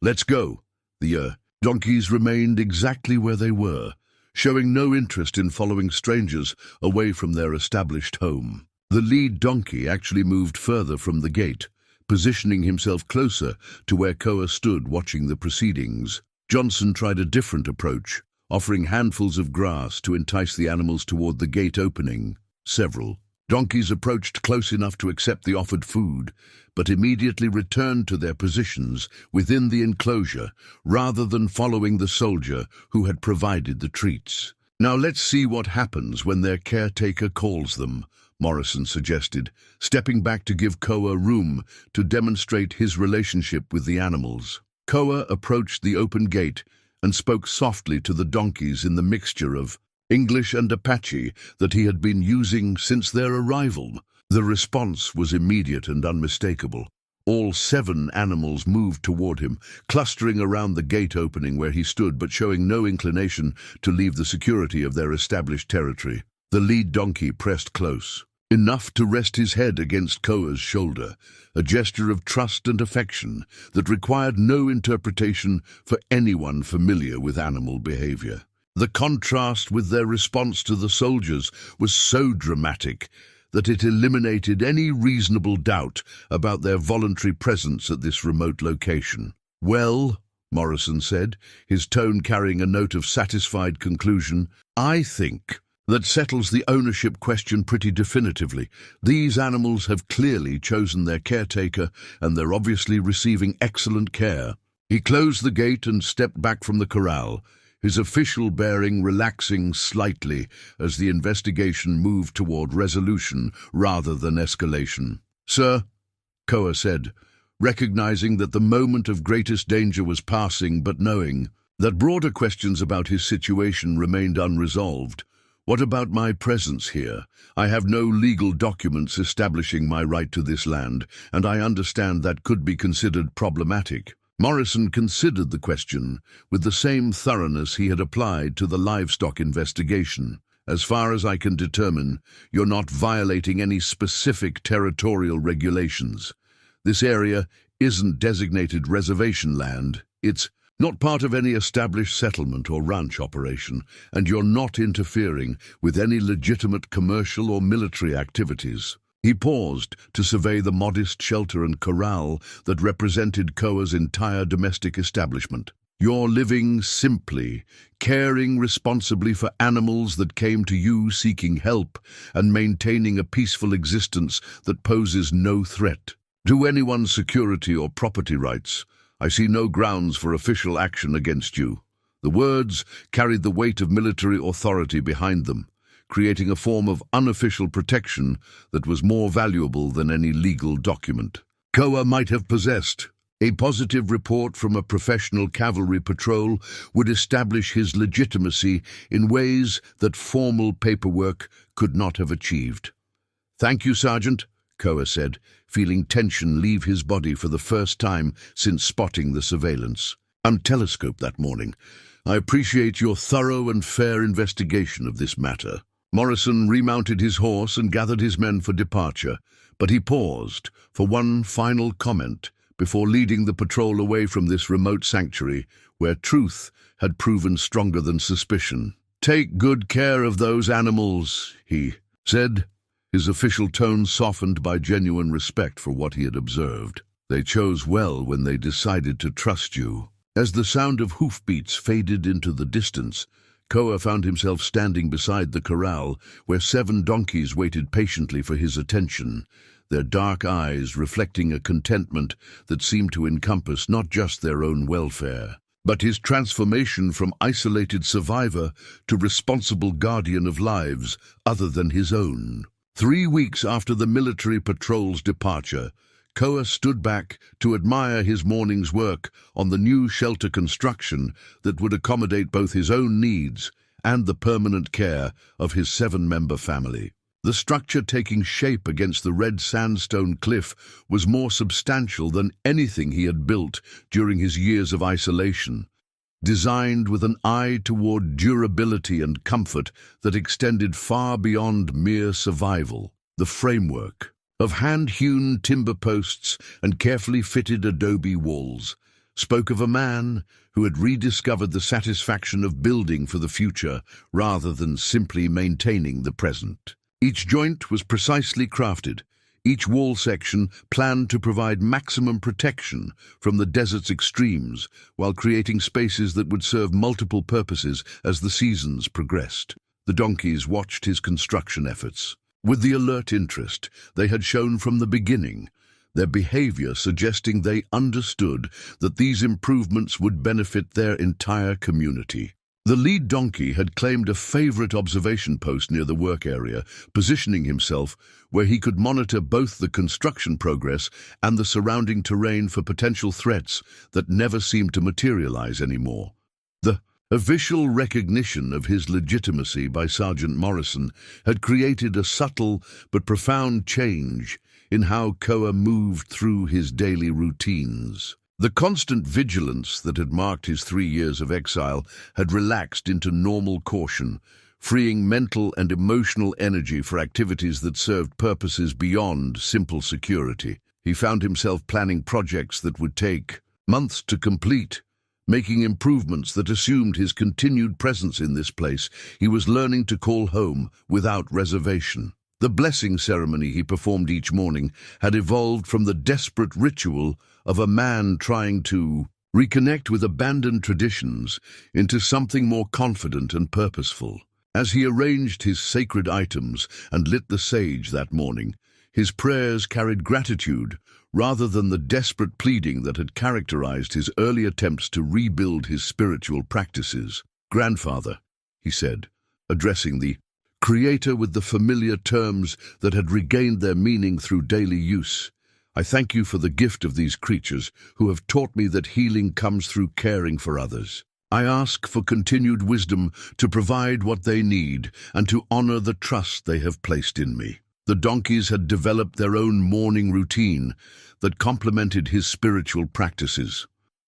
"Let's go." The donkeys remained exactly where they were, showing no interest in following strangers away from their established home. The lead donkey actually moved further from the gate, positioning himself closer to where Koah stood watching the proceedings. Johnson tried a different approach, offering handfuls of grass to entice the animals toward the gate opening. Several donkeys approached close enough to accept the offered food, but immediately returned to their positions within the enclosure rather than following the soldier who had provided the treats. "Now let's see what happens when their caretaker calls them," Morrison suggested, stepping back to give Koah room to demonstrate his relationship with the animals. Koah approached the open gate and spoke softly to the donkeys in the mixture of English and Apache that he had been using since their arrival. The response was immediate and unmistakable. All 7 animals moved toward him, clustering around the gate opening where he stood but showing no inclination to leave the security of their established territory. The lead donkey pressed close, enough to rest his head against Koah's shoulder, a gesture of trust and affection that required no interpretation for anyone familiar with animal behavior. The contrast with their response to the soldiers was so dramatic that it eliminated any reasonable doubt about their voluntary presence at this remote location. "Well," Morrison said, his tone carrying a note of satisfied conclusion, "I think that settles the ownership question pretty definitively. These animals have clearly chosen their caretaker, and they're obviously receiving excellent care." He closed the gate and stepped back from the corral, his official bearing relaxing slightly as the investigation moved toward resolution rather than escalation. "Sir," Koah said, recognizing that the moment of greatest danger was passing but knowing that broader questions about his situation remained unresolved. "What about my presence here? I have no legal documents establishing my right to this land, and I understand that could be considered problematic." Morrison considered the question with the same thoroughness he had applied to the livestock investigation. As far as I can determine, you're not violating any specific territorial regulations. This area isn't designated reservation land. It's not part of any established settlement or ranch operation, and you're not interfering with any legitimate commercial or military activities. He paused to survey the modest shelter and corral that represented Koah's entire domestic establishment. You're living simply, caring responsibly for animals that came to you seeking help, and maintaining a peaceful existence that poses no threat to anyone's security or property rights. I see no grounds for official action against you. The words carried the weight of military authority behind them, creating a form of unofficial protection that was more valuable than any legal document. Koah might have possessed. A positive report from a professional cavalry patrol would establish his legitimacy in ways that formal paperwork could not have achieved. "Thank you, Sergeant," Koah said, feeling tension leave his body for the first time since spotting the surveillance. "Telescope that morning. I appreciate your thorough and fair investigation of this matter." Morrison remounted his horse and gathered his men for departure, but he paused for one final comment before leading the patrol away from this remote sanctuary where truth had proven stronger than suspicion. "Take good care of those animals," he said, his official tone softened by genuine respect for what he had observed. "They chose well when they decided to trust you." As the sound of hoofbeats faded into the distance, Koah found himself standing beside the corral where 7 donkeys waited patiently for his attention, their dark eyes reflecting a contentment that seemed to encompass not just their own welfare, but his transformation from isolated survivor to responsible guardian of lives other than his own. 3 weeks after the military patrol's departure, Koah stood back to admire his morning's work on the new shelter construction that would accommodate both his own needs and the permanent care of his 7-member family. The structure taking shape against the red sandstone cliff was more substantial than anything he had built during his years of isolation, designed with an eye toward durability and comfort that extended far beyond mere survival. The framework of hand-hewn timber posts and carefully fitted adobe walls spoke of a man who had rediscovered the satisfaction of building for the future rather than simply maintaining the present. Each joint was precisely crafted, each wall section planned to provide maximum protection from the desert's extremes while creating spaces that would serve multiple purposes as the seasons progressed. The donkeys watched his construction efforts with the alert interest they had shown from the beginning, their behavior suggesting they understood that these improvements would benefit their entire community. The lead donkey had claimed a favorite observation post near the work area, positioning himself where he could monitor both the construction progress and the surrounding terrain for potential threats that never seemed to materialize anymore. The official recognition of his legitimacy by Sergeant Morrison had created a subtle but profound change in how Koah moved through his daily routines. The constant vigilance that had marked his 3 years of exile had relaxed into normal caution, freeing mental and emotional energy for activities that served purposes beyond simple security. He found himself planning projects that would take months to complete, making improvements that assumed his continued presence in this place he was learning to call home without reservation. The blessing ceremony he performed each morning had evolved from the desperate ritual of a man trying to reconnect with abandoned traditions into something more confident and purposeful. As he arranged his sacred items and lit the sage that morning, his prayers carried gratitude rather than the desperate pleading that had characterized his early attempts to rebuild his spiritual practices. "Grandfather," he said, addressing the Creator with the familiar terms that had regained their meaning through daily use, "I thank you for the gift of these creatures who have taught me that healing comes through caring for others. I ask for continued wisdom to provide what they need and to honor the trust they have placed in me." The donkeys had developed their own morning routine that complemented his spiritual practices.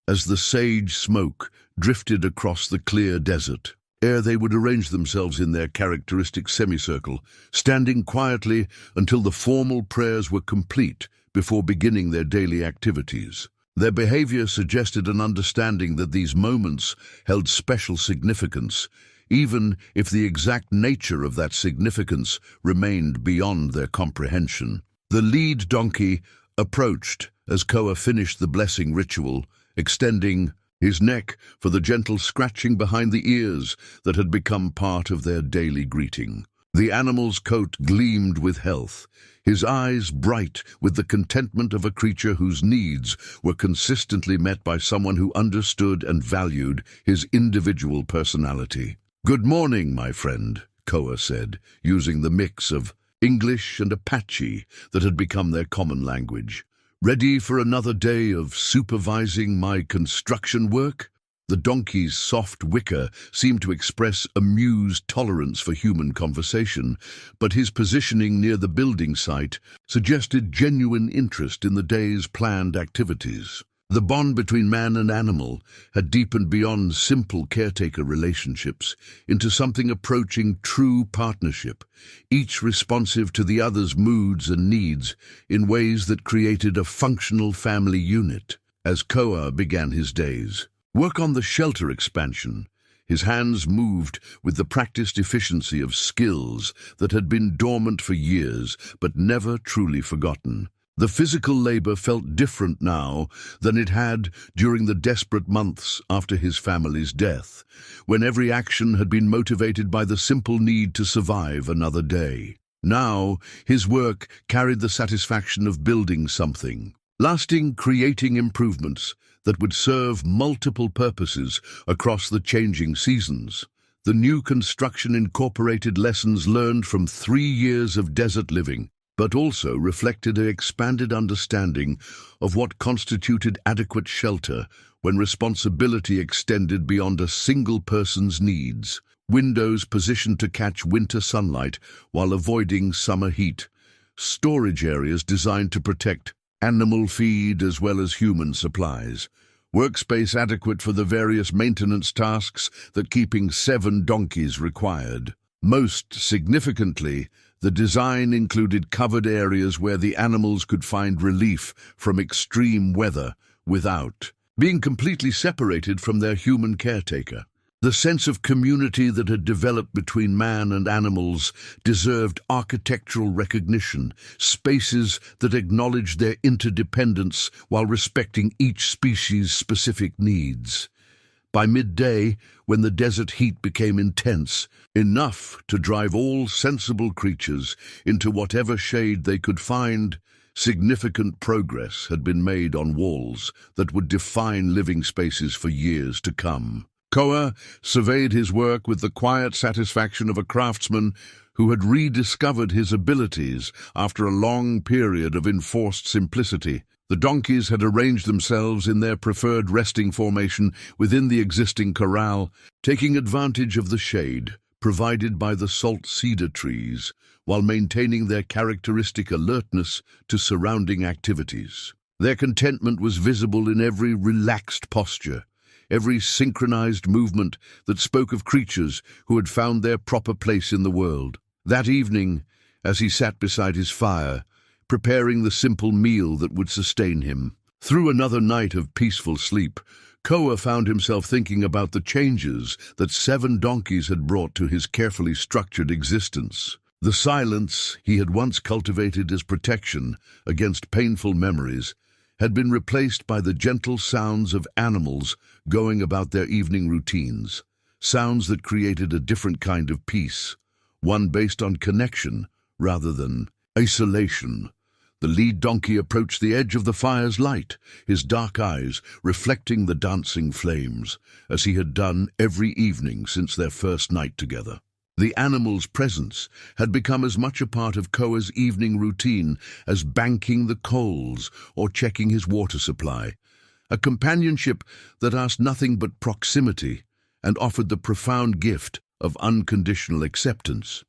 as the sage smoke drifted across the clear desert. Ere they would arrange themselves in their characteristic semicircle, standing quietly until the formal prayers were complete before beginning their daily activities. Their behavior suggested an understanding that these moments held special significance, even if the exact nature of that significance remained beyond their comprehension. The lead donkey approached as Koah finished the blessing ritual, extending his neck for the gentle scratching behind the ears that had become part of their daily greeting. The animal's coat gleamed with health, his eyes bright with the contentment of a creature whose needs were consistently met by someone who understood and valued his individual personality. "Good morning, my friend," Koah said, using the mix of English and Apache that had become their common language. "Ready for another day of supervising my construction work?" The donkey's soft wicker seemed to express amused tolerance for human conversation, but his positioning near the building site suggested genuine interest in the day's planned activities. The bond between man and animal had deepened beyond simple caretaker relationships into something approaching true partnership, each responsive to the other's moods and needs in ways that created a functional family unit. As Koah began his day's work on the shelter expansion, his hands moved with the practiced efficiency of skills that had been dormant for years but never truly forgotten. The physical labor felt different now than it had during the desperate months after his family's death, when every action had been motivated by the simple need to survive another day. Now, his work carried the satisfaction of building something, lasting, creating improvements that would serve multiple purposes across the changing seasons. The new construction incorporated lessons learned from 3 years of desert living, but also reflected an expanded understanding of what constituted adequate shelter when responsibility extended beyond a single person's needs. Windows positioned to catch winter sunlight while avoiding summer heat. Storage areas designed to protect animal feed as well as human supplies. Workspace adequate for the various maintenance tasks that keeping 7 donkeys required. Most significantly, the design included covered areas where the animals could find relief from extreme weather without being completely separated from their human caretaker. The sense of community that had developed between man and animals deserved architectural recognition, spaces that acknowledged their interdependence while respecting each species' specific needs. By midday, when the desert heat became intense, enough to drive all sensible creatures into whatever shade they could find, significant progress had been made on walls that would define living spaces for years to come. Koah surveyed his work with the quiet satisfaction of a craftsman who had rediscovered his abilities after a long period of enforced simplicity. The donkeys had arranged themselves in their preferred resting formation within the existing corral, taking advantage of the shade provided by the salt cedar trees, while maintaining their characteristic alertness to surrounding activities. Their contentment was visible in every relaxed posture, every synchronized movement that spoke of creatures who had found their proper place in the world. That evening, as he sat beside his fire, preparing the simple meal that would sustain him, through another night of peaceful sleep, Koah found himself thinking about the changes that 7 donkeys had brought to his carefully structured existence. The silence he had once cultivated as protection against painful memories had been replaced by the gentle sounds of animals going about their evening routines, sounds that created a different kind of peace, one based on connection rather than isolation. The lead donkey approached the edge of the fire's light, his dark eyes reflecting the dancing flames, as he had done every evening since their first night together. The animal's presence had become as much a part of Koah's evening routine as banking the coals or checking his water supply, a companionship that asked nothing but proximity and offered the profound gift of unconditional acceptance.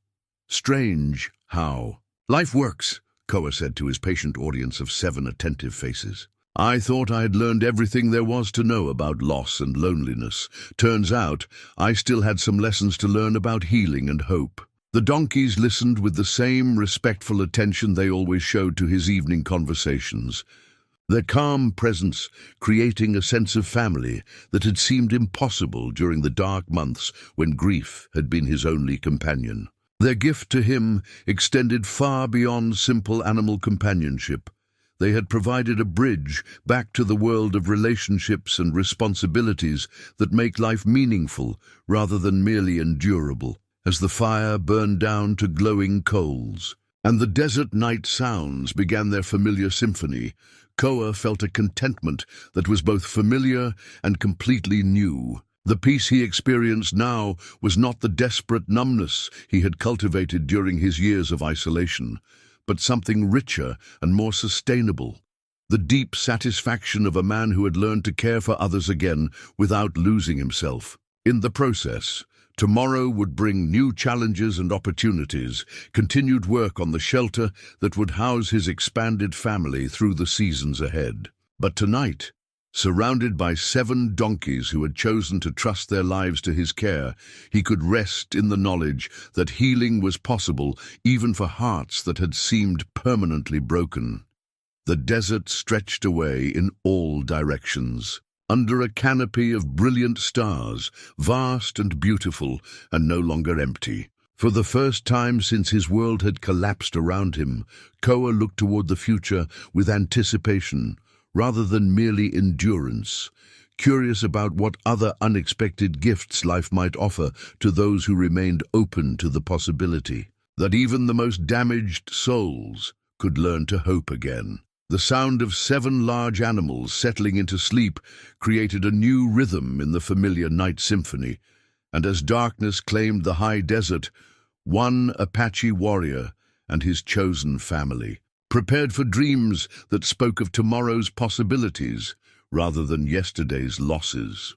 Strange how life works, Koah said to his patient audience of 7 attentive faces. I thought I had learned everything there was to know about loss and loneliness. Turns out, I still had some lessons to learn about healing and hope. The donkeys listened with the same respectful attention they always showed to his evening conversations, their calm presence creating a sense of family that had seemed impossible during the dark months when grief had been his only companion. Their gift to him extended far beyond simple animal companionship. They had provided a bridge back to the world of relationships and responsibilities that make life meaningful rather than merely endurable. As the fire burned down to glowing coals, and the desert night sounds began their familiar symphony, Koah felt a contentment that was both familiar and completely new. The peace he experienced now was not the desperate numbness he had cultivated during his years of isolation, but something richer and more sustainable. The deep satisfaction of a man who had learned to care for others again without losing himself. In the process, tomorrow would bring new challenges and opportunities, continued work on the shelter that would house his expanded family through the seasons ahead. But tonight, surrounded by 7 donkeys who had chosen to trust their lives to his care, he could rest in the knowledge that healing was possible even for hearts that had seemed permanently broken. The desert stretched away in all directions, under a canopy of brilliant stars, vast and beautiful and no longer empty. For the first time since his world had collapsed around him, Koah looked toward the future with anticipation, rather than merely endurance, curious about what other unexpected gifts life might offer to those who remained open to the possibility that even the most damaged souls could learn to hope again. The sound of 7 large animals settling into sleep created a new rhythm in the familiar night symphony, and as darkness claimed the high desert, one Apache warrior and his chosen family, prepared for dreams that spoke of tomorrow's possibilities rather than yesterday's losses.